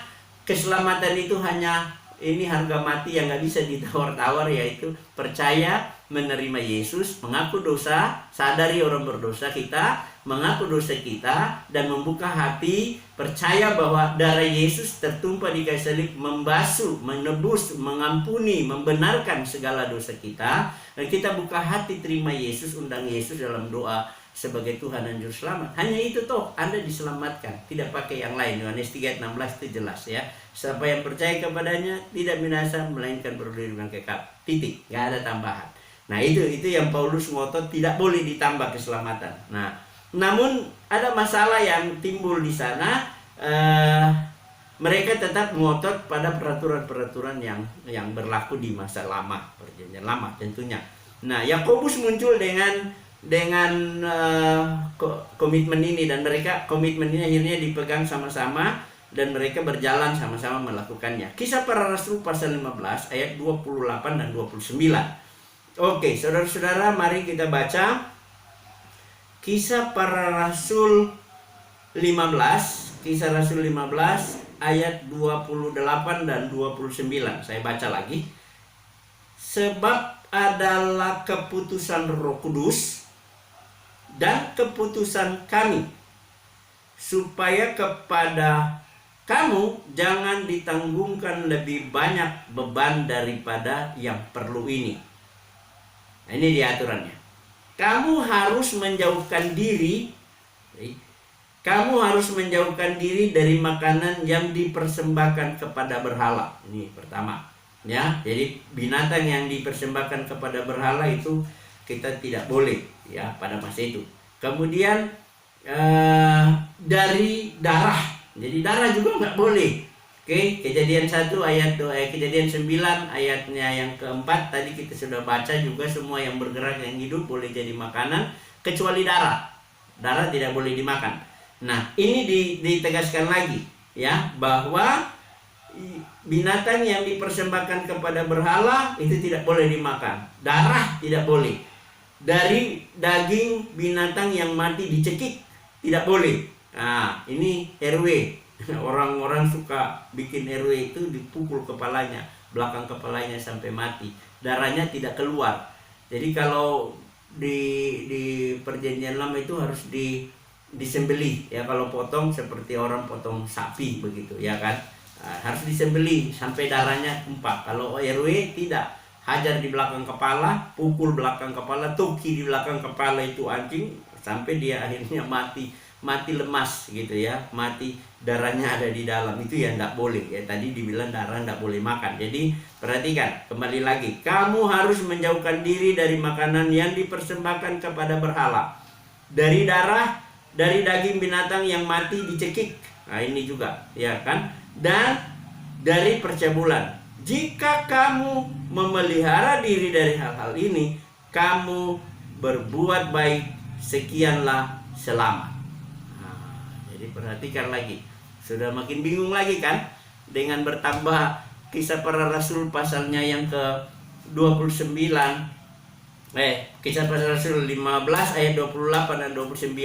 keselamatan itu hanya ini harga mati yang nggak bisa ditawar-tawar, yaitu percaya, menerima Yesus, mengaku dosa, sadari orang berdosa kita, mengaku dosa kita, dan membuka hati, percaya bahwa darah Yesus tertumpah di kayu salib membasuh, menebus, mengampuni, membenarkan segala dosa kita, dan kita buka hati terima Yesus, undang Yesus dalam doa sebagai Tuhan dan Juru Selamat. Hanya itu toh Anda diselamatkan, tidak pakai yang lain. Yohanes 3:16 itu jelas ya. Siapa yang percaya kepadanya tidak binasa melainkan beroleh dengan kekal. Titik, nggak ada tambahan. Nah, itu yang Paulus ngotot, tidak boleh ditambah keselamatan. Nah, namun ada masalah yang timbul di sana. mereka tetap ngotot pada peraturan-peraturan yang berlaku di masa lama, perjanjian lama tentunya. Nah, Yakobus muncul dengan komitmen ini, dan mereka komitmen ini akhirnya dipegang sama-sama dan mereka berjalan sama-sama melakukannya. Kisah Para Rasul pasal 15 ayat 28 dan 29. Oke, saudara-saudara, mari kita baca Kisah Para Rasul 15, Kisah Rasul 15 ayat 28 dan 29. Saya baca lagi. Sebab adalah keputusan Roh Kudus dan keputusan kami, supaya kepada kamu jangan ditanggungkan lebih banyak beban daripada yang perlu ini. Nah, ini dia aturannya. Kamu harus menjauhkan diri. Kamu harus menjauhkan diri dari makanan yang dipersembahkan kepada berhala. Ini pertama, ya. Jadi binatang yang dipersembahkan kepada berhala itu kita tidak boleh, ya, pada masa itu. Kemudian dari darah. Jadi darah juga nggak boleh. Oke, Kejadian 1 ayat Kejadian 9 ayatnya yang keempat tadi kita sudah baca juga, semua yang bergerak yang hidup boleh jadi makanan kecuali darah. Darah tidak boleh dimakan. Nah, ini ditegaskan lagi, ya, bahwa binatang yang dipersembahkan kepada berhala itu tidak boleh dimakan. Darah tidak boleh. Dari daging binatang yang mati dicekik tidak boleh. Nah, ini RW. Orang-orang suka bikin RW itu dipukul kepalanya, belakang kepalanya sampai mati. Darahnya tidak keluar. Jadi kalau di perjanjian lama itu harus disembelih, ya. Kalau potong seperti orang potong sapi begitu, ya kan. Harus disembelih sampai darahnya tumpah. Kalau RW tidak, hajar di belakang kepala, pukul belakang kepala, tuki di belakang kepala itu anjing sampai dia akhirnya mati lemas gitu, ya, mati, darahnya ada di dalam. Itu yang tidak boleh, ya. Tadi dibilang darah tidak boleh makan. Jadi perhatikan kembali lagi, kamu harus menjauhkan diri dari makanan yang dipersembahkan kepada berhala, dari darah, dari daging binatang yang mati dicekik. Nah, ini juga, ya kan, dan dari percabulan. Jika kamu memelihara diri dari hal-hal ini, kamu berbuat baik, sekianlah selamat. Jadi perhatikan lagi, sudah makin bingung lagi kan, dengan bertambah Kisah Para Rasul pasalnya yang ke-29. Kisah Para Rasul 15 ayat 28 dan 29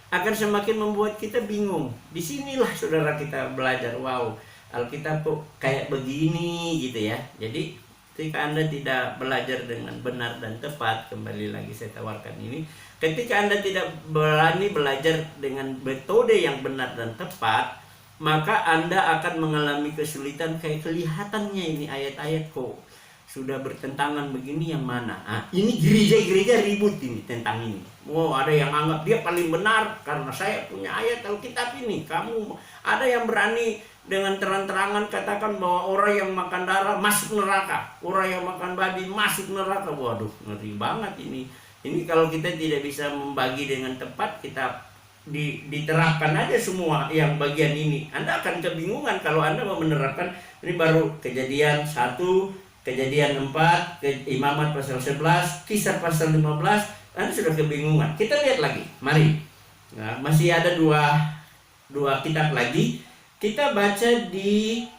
akan semakin membuat kita bingung. Disinilah saudara kita belajar, wow, Alkitab kok kayak begini gitu, ya. Jadi ketika Anda tidak belajar dengan benar dan tepat, kembali lagi saya tawarkan ini, ketika Anda tidak berani belajar dengan metode yang benar dan tepat, maka Anda akan mengalami kesulitan. Kayak kelihatannya ini ayat-ayat kok sudah bertentangan begini, yang mana? Ini gereja-gereja ribut ini tentang ini. Ada yang anggap dia paling benar karena saya punya ayat Alkitab ini. Kamu ada yang berani dengan terang-terangan katakan bahwa orang yang makan darah masuk neraka, orang yang makan babi masuk neraka. Waduh, ngeri banget ini. Ini kalau kita tidak bisa membagi dengan tepat, kita diterapkan aja semua yang bagian ini, Anda akan kebingungan kalau Anda mau menerapkan. Ini baru Kejadian 1, Kejadian 4, Imamat pasal 11, Kisah pasal 15, Anda sudah kebingungan. Kita lihat lagi, mari. Nah, masih ada dua kitab lagi. Kita baca di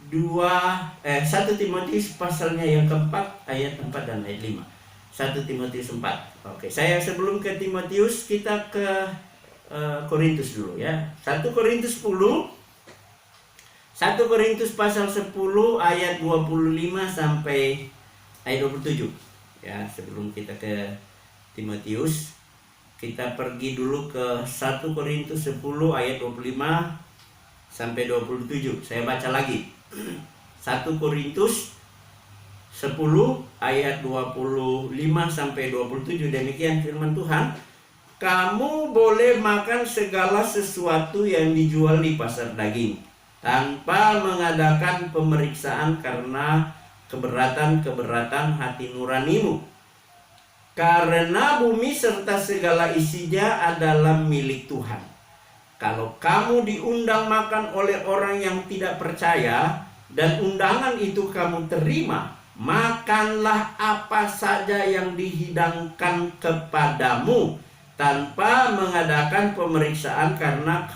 1 Timotius pasalnya yang keempat ayat 4 dan ayat 5. 1 Timotius 4. Oke, saya sebelum ke Timotius, kita ke Korintus dulu, ya. 1 Korintus 10. 1 Korintus pasal 10 ayat 25 sampai ayat 27. Ya, sebelum kita ke Timotius, kita pergi dulu ke 1 Korintus 10 ayat 25 sampai 27. Saya baca lagi. 1 Korintus 10 ayat 25 sampai 27. Demikian firman Tuhan. Kamu boleh makan segala sesuatu yang dijual di pasar daging, tanpa mengadakan pemeriksaan karena keberatan hati nuranimu. Karena bumi serta segala isinya adalah milik Tuhan. Kalau kamu diundang makan oleh orang yang tidak percaya dan undangan itu kamu terima, makanlah apa saja yang dihidangkan kepadamu tanpa mengadakan pemeriksaan karena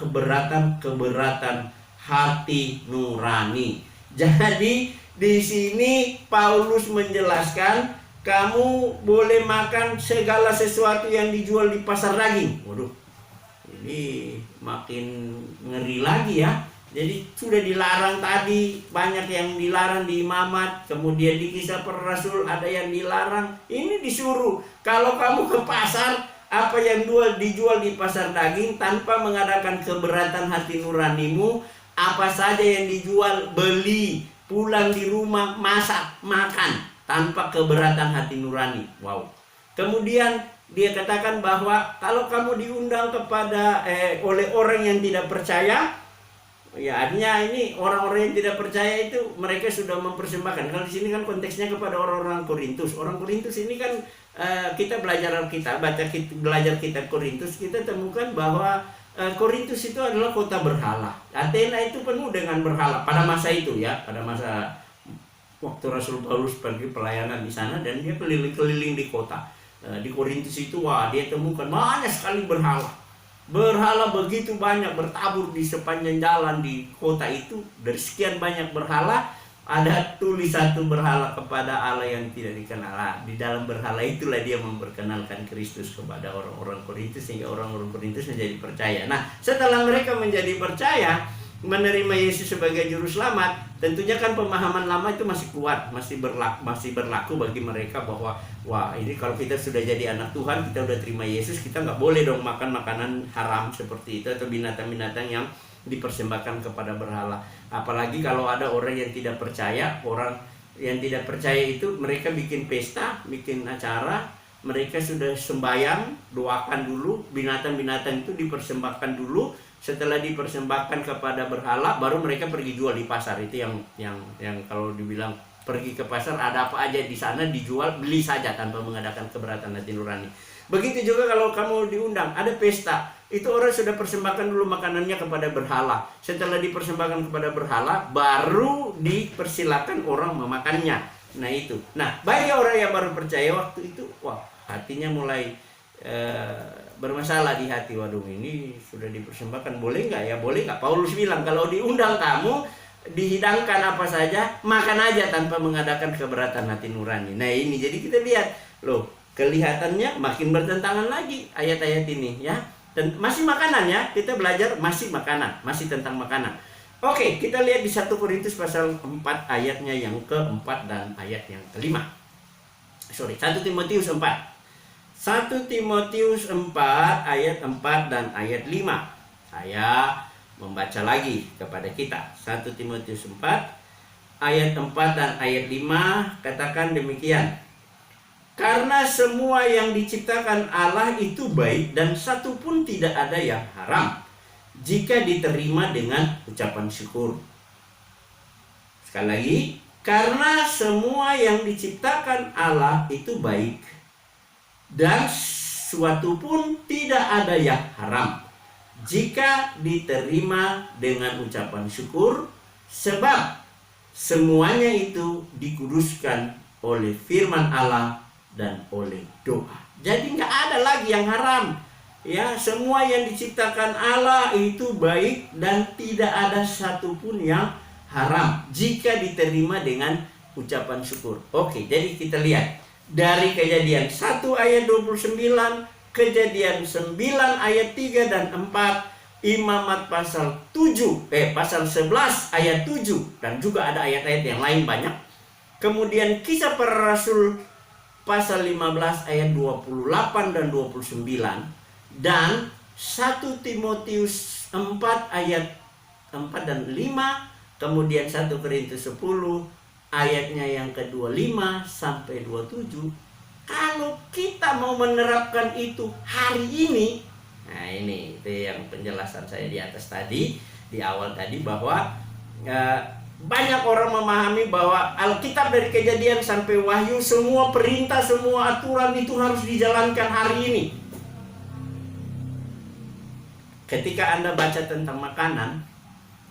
keberatan hati nurani. Jadi di sini Paulus menjelaskan kamu boleh makan segala sesuatu yang dijual di pasar daging. Waduh, ini makin ngeri lagi ya. Jadi sudah dilarang tadi, banyak yang dilarang di Imamat, kemudian di Kisah Para Rasul ada yang dilarang. Ini disuruh kalau kamu ke pasar, apa yang dijual di pasar daging tanpa mengadakan keberatan hati nuranimu, apa saja yang dijual beli, pulang di rumah masak, makan tanpa keberatan hati nurani. Wow. Kemudian dia katakan bahwa kalau kamu diundang kepada oleh orang yang tidak percaya, ya artinya ini orang-orang yang tidak percaya itu mereka sudah mempersembahkan. Kalau di sini kan konteksnya kepada orang-orang Korintus. Orang Korintus ini kan kita belajar Alkitab, belajar kitab Korintus, kita temukan bahwa Korintus itu adalah kota berhala. Athena itu penuh dengan berhala pada masa itu ya, pada masa waktu Rasul Paulus pergi pelayanan di sana dan dia keliling-keliling di kota. Di Korintus itu dia temukan banyak sekali berhala. Berhala begitu banyak bertabur di sepanjang jalan di kota itu. Dari sekian banyak berhala, ada tulis satu berhala kepada Allah yang tidak dikenal. Di dalam berhala itulah dia memperkenalkan Kristus kepada orang-orang Korintus sehingga orang-orang Korintus menjadi percaya. Nah, setelah mereka menjadi percaya, menerima Yesus sebagai juru selamat, tentunya kan pemahaman lama itu masih kuat, masih berlaku bagi mereka bahwa wah, ini kalau kita sudah jadi anak Tuhan, kita udah terima Yesus, kita nggak boleh dong makan makanan haram seperti itu atau binatang-binatang yang dipersembahkan kepada berhala. Apalagi kalau ada orang yang tidak percaya, orang yang tidak percaya itu mereka bikin pesta, bikin acara, mereka sudah sembahyang, doakan dulu, binatang-binatang itu dipersembahkan dulu. Setelah dipersembahkan kepada berhala, baru mereka pergi jual di pasar. Itu yang kalau dibilang pergi ke pasar, ada apa aja di sana dijual, beli saja tanpa mengadakan keberatan hati nurani. Begitu juga kalau kamu diundang, ada pesta, itu orang sudah persembahkan dulu makanannya kepada berhala. Setelah dipersembahkan kepada berhala, baru dipersilakan orang memakannya. Nah itu. Nah, bagi orang yang baru percaya waktu itu, wah, hatinya mulai bermasalah di hati. Waduh, ini sudah dipersembahkan, boleh nggak ya? Boleh nggak? Paulus bilang kalau diundang kamu, dihidangkan apa saja, makan aja tanpa mengadakan keberatan hati nurani. Nah ini, jadi kita lihat loh, kelihatannya makin bertentangan lagi ayat-ayat ini ya. Dan masih makanan ya, kita belajar masih makanan, masih tentang makanan. Oke, kita lihat di 1 Korintus pasal 4 ayatnya yang keempat dan ayat yang kelima. 1 Timotius 4. 1 Timotius 4 ayat 4 dan ayat 5. Saya membaca lagi kepada kita. 1 Timotius 4 ayat 4 dan ayat 5 katakan demikian. Karena semua yang diciptakan Allah itu baik dan satu pun tidak ada yang haram jika diterima dengan ucapan syukur. Sekali lagi, karena semua yang diciptakan Allah itu baik dan suatu pun tidak ada yang haram jika diterima dengan ucapan syukur, sebab semuanya itu dikuduskan oleh firman Allah dan oleh doa. Jadi nggak ada lagi yang haram. Ya, semua yang diciptakan Allah itu baik dan tidak ada satupun yang haram jika diterima dengan ucapan syukur. Oke, jadi kita lihat dari Kejadian 1 ayat 29, Kejadian 9 ayat 3 dan 4, Imamat pasal 11 ayat 7, dan juga ada ayat-ayat yang lain banyak. Kemudian Kisah Para Rasul pasal 15 ayat 28 dan 29, dan 1 Timotius 4 ayat 4 dan 5, kemudian 1 Korintus 10 ayatnya yang ke-25 sampai 27. Kalau kita mau menerapkan itu hari ini, nah ini itu yang penjelasan saya di atas tadi, di awal tadi, bahwa banyak orang memahami bahwa Alkitab dari Kejadian sampai Wahyu, semua perintah, semua aturan itu harus dijalankan hari ini. ketika Anda baca tentang makanan,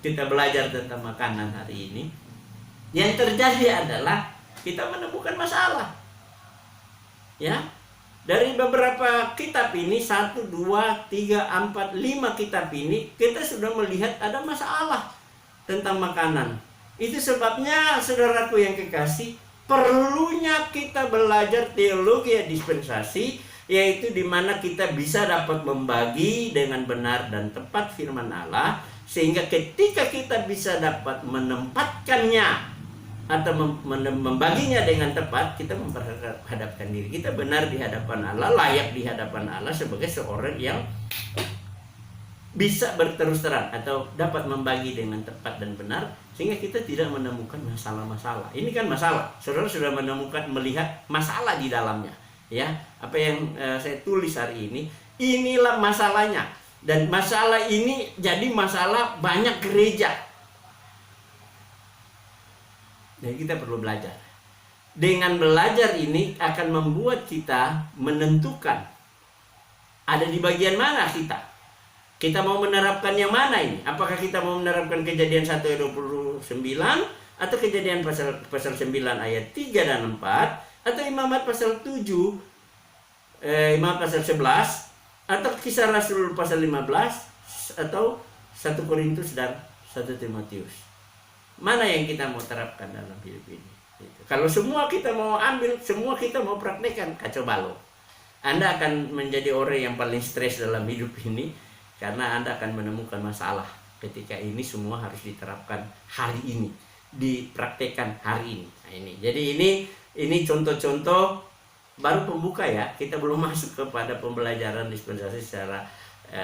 kita belajar tentang makanan hari ini, yang terjadi adalah kita menemukan masalah. Ya, dari beberapa kitab ini, 1, 2, 3, 4, 5 kitab ini, kita sudah melihat ada masalah tentang makanan. Itu sebabnya, saudaraku yang kekasih, perlunya kita belajar teologi dispensasi, yaitu di mana kita bisa dapat membagi dengan benar dan tepat firman Allah, sehingga ketika kita bisa dapat menempatkannya atau membaginya dengan tepat, kita memperhadapkan diri kita benar di hadapan Allah, layak di hadapan Allah sebagai seorang yang bisa berterus terang atau dapat membagi dengan tepat dan benar, sehingga kita tidak menemukan masalah-masalah. Ini kan masalah, saudara sudah menemukan, melihat masalah di dalamnya. Ya, apa yang saya tulis hari ini, inilah masalahnya. Dan masalah ini jadi masalah banyak gereja. Jadi kita perlu belajar. Dengan belajar ini akan membuat kita menentukan ada di bagian mana kita. Kita mau menerapkan yang mana ini? Apakah kita mau menerapkan Kejadian 1 ayat 29 atau Kejadian pasal 9 ayat 3 dan 4, atau Imamat pasal 7, Imamat pasal 11, atau Kisah Rasul pasal 15, atau 1 Korintus dan 1 Timotius. Mana yang kita mau terapkan dalam hidup ini? Gitu. Kalau semua kita mau ambil, semua kita mau praktekkan, kacau balau. Anda akan menjadi orang yang paling stres dalam hidup ini, karena Anda akan menemukan masalah ketika ini semua harus diterapkan hari ini, dipraktekkan hari ini. Nah, ini. Jadi ini contoh-contoh baru pembuka ya. Kita belum masuk kepada pembelajaran dispensasi secara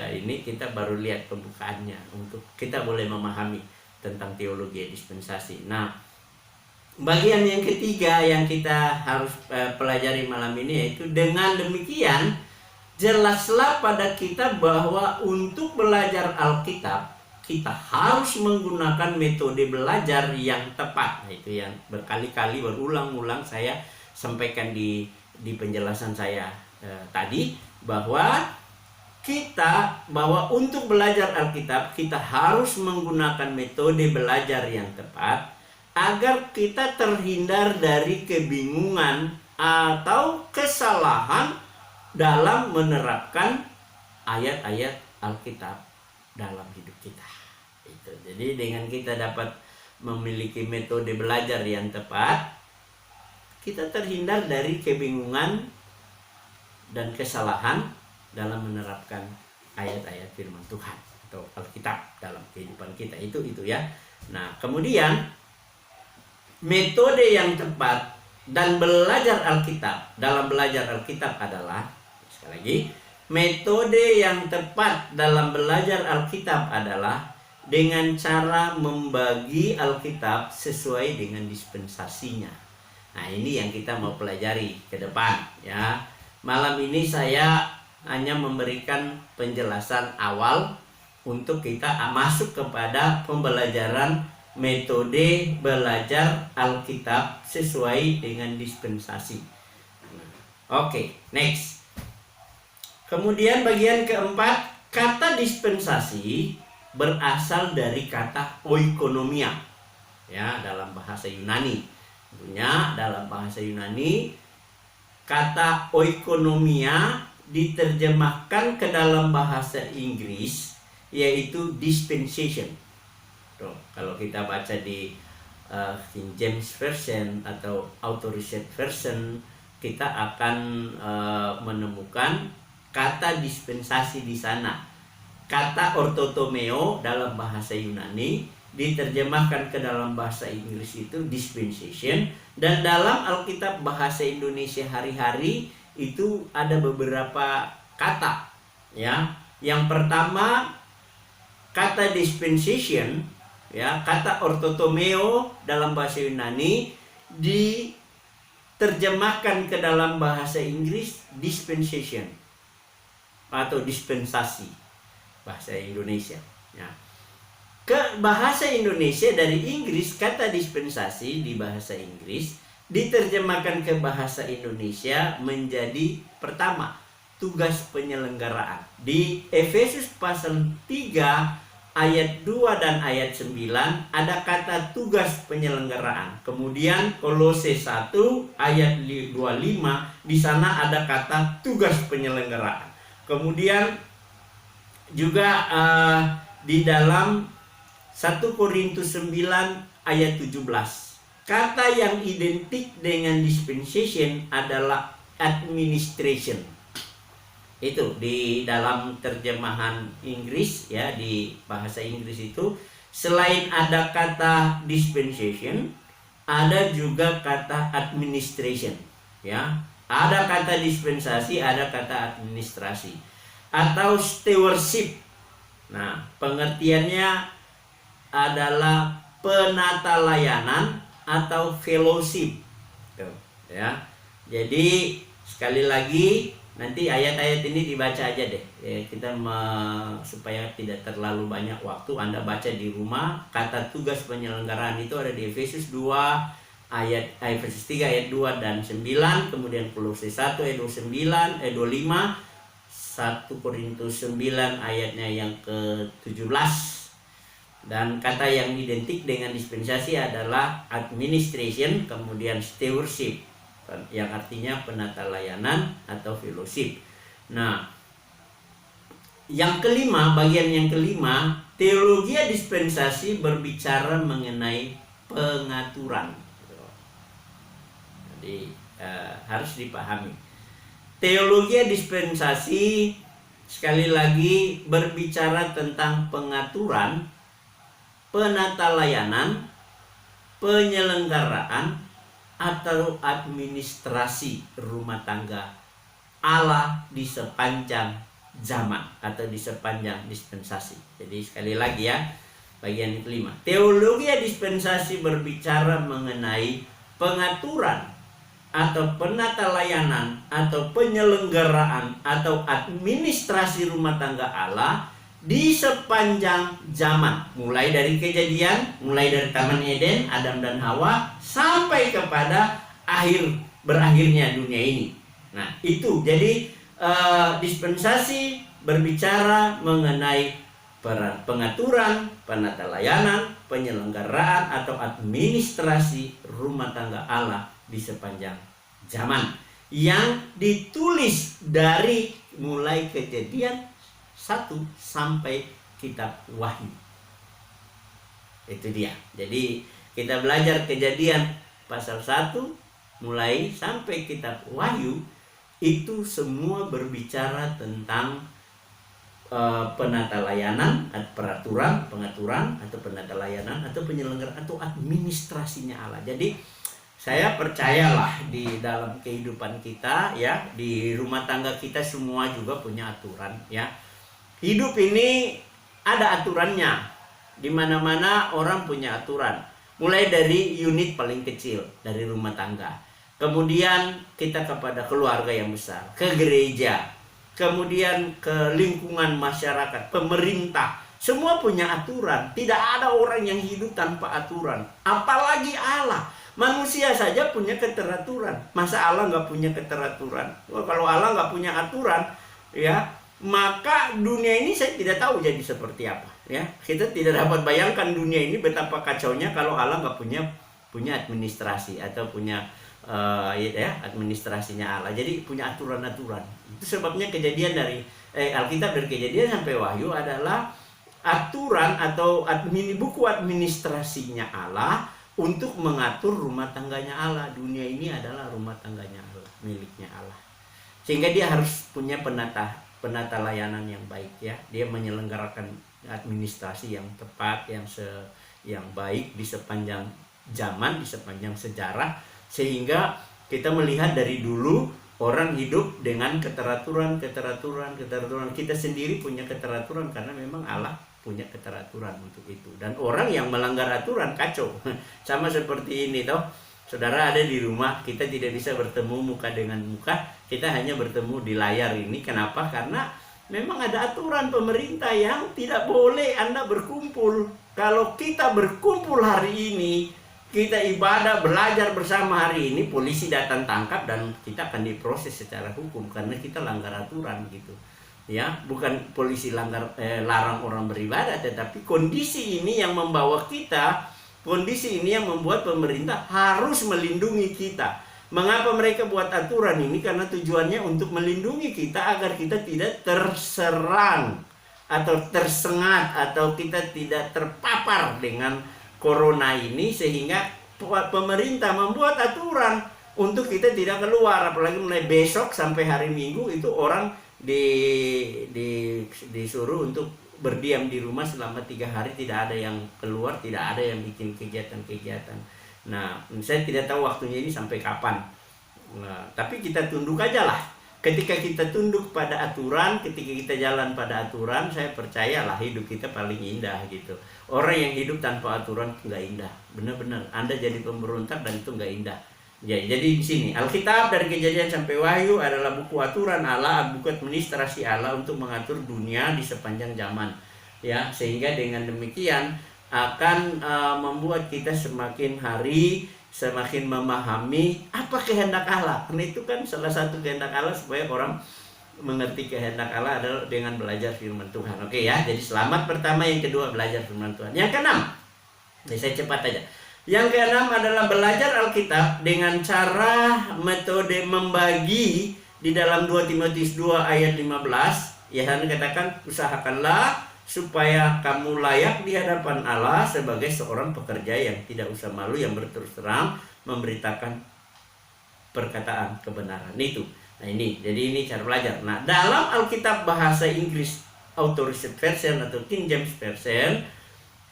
ini, kita baru lihat pembukaannya untuk kita boleh memahami tentang teologi dispensasi. Nah, bagian yang ketiga yang kita harus pelajari malam ini, yaitu dengan demikian jelaslah pada kita bahwa untuk belajar Alkitab kita harus menggunakan metode belajar yang tepat. Nah, itu yang berkali-kali berulang-ulang saya sampaikan di penjelasan saya tadi, bahwa untuk belajar Alkitab kita harus menggunakan metode belajar yang tepat agar kita terhindar dari kebingungan atau kesalahan dalam menerapkan ayat-ayat Alkitab dalam hidup kita. Itu. Jadi dengan kita dapat memiliki metode belajar yang tepat, kita terhindar dari kebingungan dan kesalahan dalam menerapkan ayat-ayat firman Tuhan atau Alkitab dalam kehidupan kita. Itu ya. Nah, kemudian metode yang tepat dan belajar Alkitab dalam belajar Alkitab adalah, sekali lagi, metode yang tepat dalam belajar Alkitab adalah dengan cara membagi Alkitab sesuai dengan dispensasinya. Nah, ini yang kita mau pelajari ke depan ya. Malam ini saya hanya memberikan penjelasan awal untuk kita masuk kepada pembelajaran metode belajar Alkitab sesuai dengan dispensasi. Oke, next. Kemudian bagian keempat, kata dispensasi berasal dari kata oikonomia ya, dalam bahasa Yunani. Tentunya dalam bahasa Yunani kata oikonomia diterjemahkan ke dalam bahasa Inggris yaitu dispensation. Tuh, kalau kita baca di King James Version atau Authorized Version, kita akan menemukan kata dispensasi di sana. Kata ortotomeo dalam bahasa Yunani diterjemahkan ke dalam bahasa Inggris itu dispensation, dan dalam Alkitab bahasa Indonesia hari-hari itu ada beberapa kata ya. Yang pertama kata dispensation ya, kata ortotomeo dalam bahasa Yunani diterjemahkan ke dalam bahasa Inggris dispensation atau dispensasi bahasa Indonesia ya. Ke bahasa Indonesia dari Inggris, kata dispensasi di bahasa Inggris diterjemahkan ke bahasa Indonesia menjadi pertama, tugas penyelenggaraan. Di Efesus pasal 3 ayat 2 dan ayat 9 ada kata tugas penyelenggaraan. Kemudian Kolose 1 ayat 25 di sana ada kata tugas penyelenggaraan. Kemudian juga di dalam 1 Korintus 9 ayat 17 kata yang identik dengan dispensation adalah administration. Itu di dalam terjemahan Inggris ya, di bahasa Inggris itu selain ada kata dispensation, ada juga kata administration ya. Ada kata dispensasi, ada kata administrasi atau stewardship. Nah, pengertiannya adalah penata layanan atau fellowship. Tuh, ya. Jadi sekali lagi nanti ayat-ayat ini dibaca aja deh ya, supaya tidak terlalu banyak waktu. Anda baca di rumah. Kata tugas penyelenggaraan itu ada di Efesus 2 ayat Efesus 3 ayat 2 dan 9, kemudian Kolose 1 ayat 29 ayat 25, 1 Korintus 9 ayatnya yang ke-17. Dan kata yang identik dengan dispensasi adalah administration, kemudian stewardship yang artinya penata layanan atau fellowship. Nah, yang kelima, bagian yang kelima, teologi dispensasi berbicara mengenai pengaturan. Jadi harus dipahami. Teologi dispensasi sekali lagi berbicara tentang pengaturan, penata layanan, penyelenggaraan atau administrasi rumah tangga Allah di sepanjang zaman atau di sepanjang dispensasi. Jadi sekali lagi ya, bagian kelima. Teologi dispensasi berbicara mengenai pengaturan atau penata layanan atau penyelenggaraan atau administrasi rumah tangga Allah di sepanjang zaman, mulai dari Kejadian, mulai dari Taman Eden, Adam dan Hawa, sampai kepada berakhirnya dunia ini. Nah, itu jadi dispensasi berbicara mengenai pengaturan, penata layanan, penyelenggaraan atau administrasi rumah tangga Allah di sepanjang zaman yang ditulis dari mulai Kejadian 1 sampai kitab Wahyu. Itu dia. Jadi kita belajar Kejadian pasal 1 mulai sampai kitab Wahyu, itu semua berbicara tentang penata layanan, peraturan, pengaturan atau penata layanan atau penyelenggaraan atau administrasinya Allah. Jadi saya percayalah di dalam kehidupan kita ya, di rumah tangga kita semua juga punya aturan ya. Hidup ini ada aturannya. Di mana-mana orang punya aturan. Mulai dari unit paling kecil dari rumah tangga. Kemudian kita kepada keluarga yang besar, ke gereja, kemudian ke lingkungan masyarakat, pemerintah. Semua punya aturan. Tidak ada orang yang hidup tanpa aturan. Apalagi Allah. Manusia saja punya keteraturan. Masa Allah nggak punya keteraturan? Wah, kalau Allah nggak punya aturan, ya, maka dunia ini saya tidak tahu jadi seperti apa. Ya, kita tidak dapat bayangkan dunia ini betapa kacaunya kalau Allah nggak punya administrasi atau punya administrasinya Allah. Jadi punya aturan-aturan. Itu sebabnya Kejadian dari Alkitab dari Kejadian sampai Wahyu adalah aturan atau buku administrasinya Allah untuk mengatur rumah tangganya Allah. Dunia ini adalah rumah tangganya Allah, miliknya Allah. Sehingga dia harus punya penata layanan yang baik ya. Dia menyelenggarakan administrasi yang tepat, yang baik di sepanjang zaman, di sepanjang sejarah, sehingga kita melihat dari dulu orang hidup dengan keteraturan. Kita sendiri punya keteraturan karena memang Allah punya keteraturan untuk itu. Dan orang yang melanggar aturan kacau. Sama seperti ini toh. Saudara ada di rumah, kita tidak bisa bertemu muka dengan muka, kita hanya bertemu di layar ini. Kenapa? Karena memang ada aturan pemerintah yang tidak boleh Anda berkumpul. Kalau kita berkumpul hari ini, kita ibadah, belajar bersama hari ini, polisi datang tangkap dan kita akan diproses secara hukum karena kita langgar aturan gitu. Ya, bukan polisi larang orang beribadah, tetapi kondisi ini yang membawa kita, kondisi ini yang membuat pemerintah harus melindungi kita. Mengapa mereka buat aturan ini? Karena tujuannya untuk melindungi kita agar kita tidak terserang atau tersengat atau kita tidak terpapar dengan corona ini, sehingga pemerintah membuat aturan untuk kita tidak keluar. Apalagi mulai besok sampai hari Minggu itu orang disuruh untuk berdiam di rumah selama 3 hari, tidak ada yang keluar, tidak ada yang bikin kegiatan-kegiatan. Nah, saya tidak tahu waktunya ini sampai kapan. Nah, tapi kita tunduk aja lah. Ketika kita tunduk pada aturan, ketika kita jalan pada aturan, saya percayalah hidup kita paling indah gitu. Orang yang hidup tanpa aturan nggak indah, benar-benar. Anda jadi pemberontak dan itu nggak indah. Ya, jadi di sini Alkitab dari Kejadian sampai Wahyu adalah buku aturan Allah, buku administrasi Allah untuk mengatur dunia di sepanjang zaman. Ya, sehingga dengan demikian akan membuat kita semakin hari semakin memahami apa kehendak Allah. Karena itu kan salah satu kehendak Allah supaya orang mengerti kehendak Allah adalah dengan belajar firman Tuhan. Oke ya, jadi selamat pertama, yang kedua belajar firman Tuhan. Yang keenam, jadi saya cepat aja. Yang keenam adalah belajar Alkitab dengan cara metode membagi di dalam 2 Timotius 2 ayat 15. Ya, saya katakan usahakanlah supaya kamu layak di hadapan Allah sebagai seorang pekerja yang tidak usah malu, yang berterus terang memberitakan perkataan kebenaran itu. Nah ini, jadi ini cara belajar. Nah, dalam Alkitab bahasa Inggris Authorized Version atau King James Version,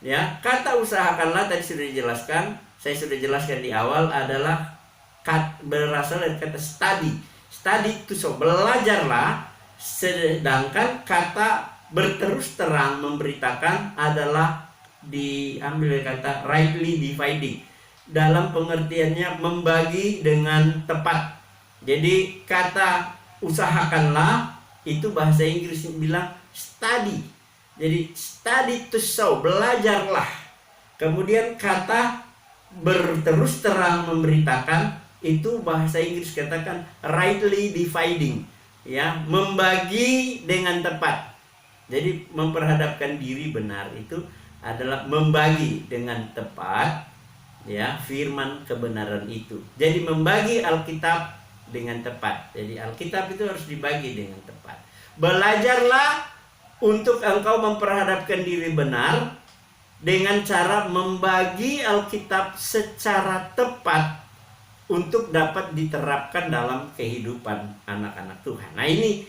ya, kata usahakanlah tadi sudah dijelaskan, saya sudah jelaskan di awal, adalah berasal dari kata study itu belajarlah. Sedangkan kata berterus terang memberitakan adalah diambil dari kata rightly dividing, dalam pengertiannya membagi dengan tepat. Jadi kata usahakanlah itu bahasa Inggris bilang study. Jadi study to show, belajarlah. Kemudian kata berterus terang memberitakan itu bahasa Inggris katakan rightly dividing, ya, membagi dengan tepat. Jadi memperhadapkan diri benar itu adalah membagi dengan tepat, ya, firman kebenaran itu. Jadi membagi Alkitab dengan tepat. Jadi Alkitab itu harus dibagi dengan tepat. Belajarlah untuk engkau memperhadapkan diri benar dengan cara membagi Alkitab secara tepat untuk dapat diterapkan dalam kehidupan anak-anak Tuhan. Nah ini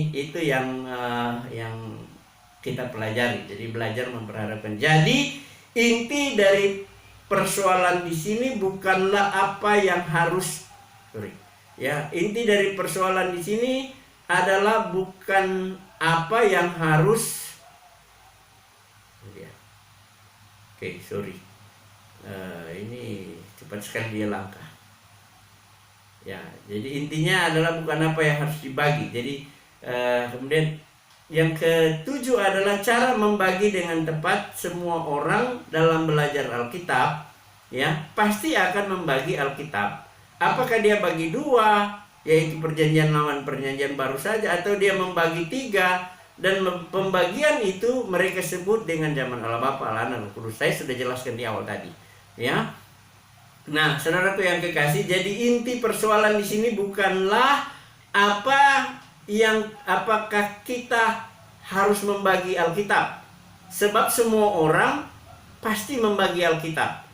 itu yang kita pelajari. Jadi belajar memperhadapkan. Jadi inti dari persoalan di sini bukanlah apa yang harus, inti dari persoalan di sini adalah bukan apa yang harus. Ini cepat sekali dia langkah. Ya, jadi intinya adalah bukan apa yang harus dibagi. Jadi kemudian yang ketujuh adalah cara membagi dengan tepat. Semua orang dalam belajar Alkitab, ya, pasti akan membagi Alkitab. Apakah dia bagi 2, yaitu perjanjian lama, perjanjian baru saja, atau dia membagi 3, dan pembagian itu mereka sebut dengan zaman Allah Bapa, Allah Anak, Roh Kudus. Saya sudah jelaskan di awal tadi, ya. Nah, saudaraku yang kekasih, jadi inti persoalan di sini bukanlah apakah kita harus membagi Alkitab, sebab semua orang pasti membagi Alkitab.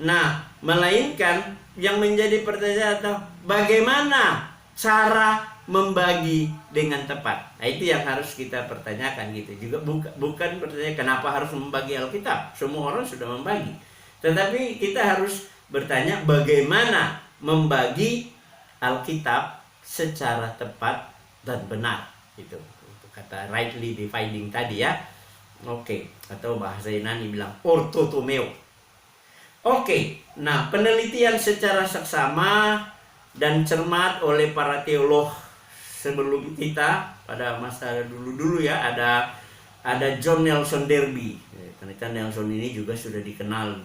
Nah, melainkan yang menjadi pertanyaan adalah bagaimana cara membagi dengan tepat. Nah, itu yang harus kita pertanyakan gitu. Juga bukan pertanyaan kenapa harus membagi Alkitab. Semua orang sudah membagi. Tetapi kita harus bertanya bagaimana membagi Alkitab secara tepat dan benar. Itu kata rightly dividing tadi, ya. Oke, atau bahasa Yunani bilang orthotomeo. Oke, nah penelitian secara seksama dan cermat oleh para teolog sebelum kita pada masa dulu-dulu, ya, ada John Nelson Darby. Penelitian Nelson ini juga sudah dikenal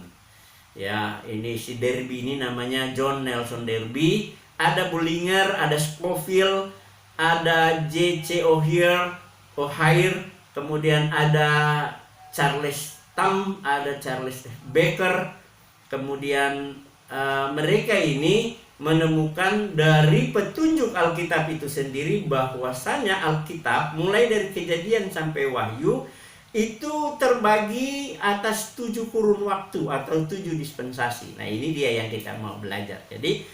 Ya, ini si Derby ini namanya John Nelson Derby. Ada Bullinger, ada Scofield, ada J.C. O'Hare, kemudian ada Charles Tam, ada Charles Baker. Kemudian mereka ini menemukan dari petunjuk Alkitab itu sendiri bahwasanya Alkitab mulai dari Kejadian sampai Wahyu itu terbagi atas 7 kurun waktu atau 7 dispensasi. Nah, ini dia yang kita mau belajar. Jadi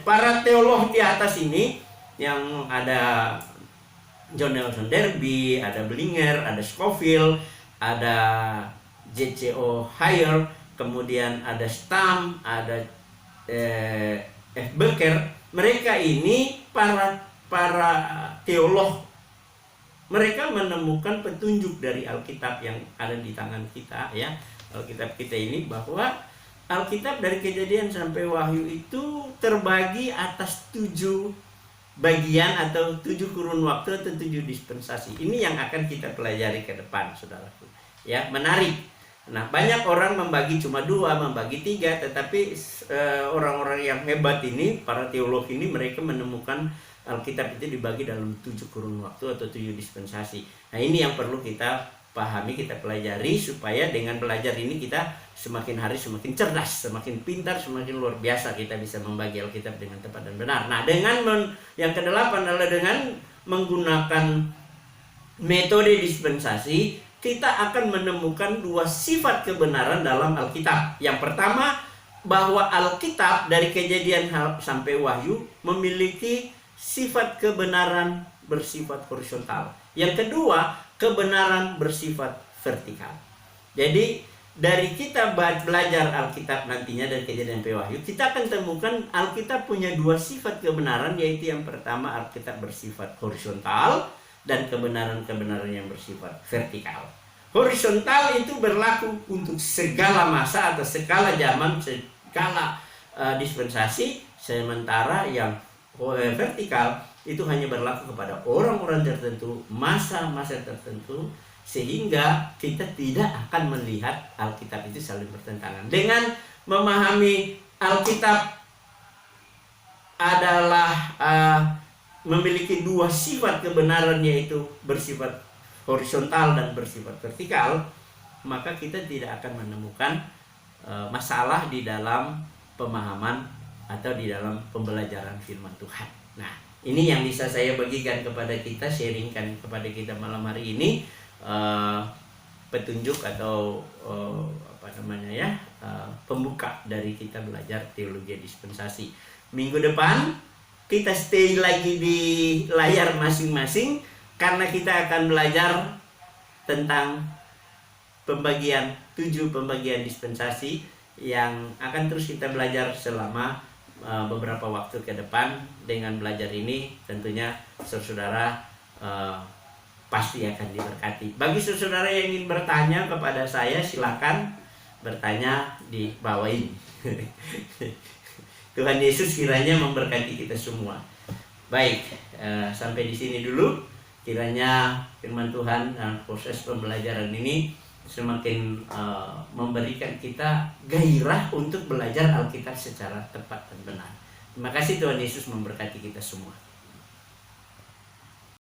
para teolog di atas ini yang ada John Nelson Derby, ada Bullinger, ada Scofield, ada J.C. O'Hare, kemudian ada Stam, ada F. Becker. Mereka ini para teolog. Mereka menemukan petunjuk dari Alkitab yang ada di tangan kita, ya. Alkitab kita ini, bahwa Alkitab dari Kejadian sampai Wahyu itu terbagi atas 7 bagian atau 7 kurun waktu atau 7 dispensasi. Ini yang akan kita pelajari ke depan, saudaraku. Ya, menarik. Nah, banyak orang membagi cuma 2, membagi 3, tetapi orang-orang yang hebat ini, para teolog ini, mereka menemukan Alkitab itu dibagi dalam 7 kurun waktu atau 7 dispensasi. Nah, ini yang perlu kita pahami, kita pelajari, supaya dengan belajar ini kita semakin hari semakin cerdas, semakin pintar, semakin luar biasa kita bisa membagi Alkitab dengan tepat dan benar. Nah, dengan yang ke-8 adalah dengan menggunakan metode dispensasi, kita akan menemukan 2 sifat kebenaran dalam Alkitab. Yang pertama, bahwa Alkitab dari Kejadian sampai Wahyu memiliki sifat kebenaran bersifat horizontal. Yang kedua, kebenaran bersifat vertikal. Jadi dari kita belajar Alkitab nantinya dari Kejadian sampai Wahyu, kita akan temukan Alkitab punya 2 sifat kebenaran, yaitu yang pertama Alkitab bersifat horizontal dan kebenaran-kebenaran yang bersifat vertikal. Horizontal itu berlaku untuk segala masa atau segala zaman, segala dispensasi, sementara yang vertikal itu hanya berlaku kepada orang-orang tertentu, masa-masa tertentu, sehingga kita tidak akan melihat Alkitab itu saling bertentangan. Dengan memahami Alkitab adalah memiliki 2 sifat kebenaran, yaitu bersifat horizontal dan bersifat vertikal, maka kita tidak akan menemukan masalah di dalam pemahaman atau di dalam pembelajaran firman Tuhan. Nah, ini yang bisa saya bagikan kepada kita, sharingkan kepada kita malam hari ini, petunjuk atau pembuka dari kita belajar teologi dispensasi. Minggu depan kita stay lagi di layar masing-masing, karena kita akan belajar tentang 7 pembagian dispensasi yang akan terus kita belajar selama beberapa waktu ke depan. Dengan belajar ini tentunya saudara pasti akan diberkati. Bagi saudara yang ingin bertanya kepada saya, silakan bertanya di bawah ini. Tuhan Yesus kiranya memberkati kita semua. Baik, sampai di sini dulu. Kiranya firman Tuhan dan proses pembelajaran ini semakin memberikan kita gairah untuk belajar Alkitab secara tepat dan benar. Terima kasih, Tuhan Yesus memberkati kita semua.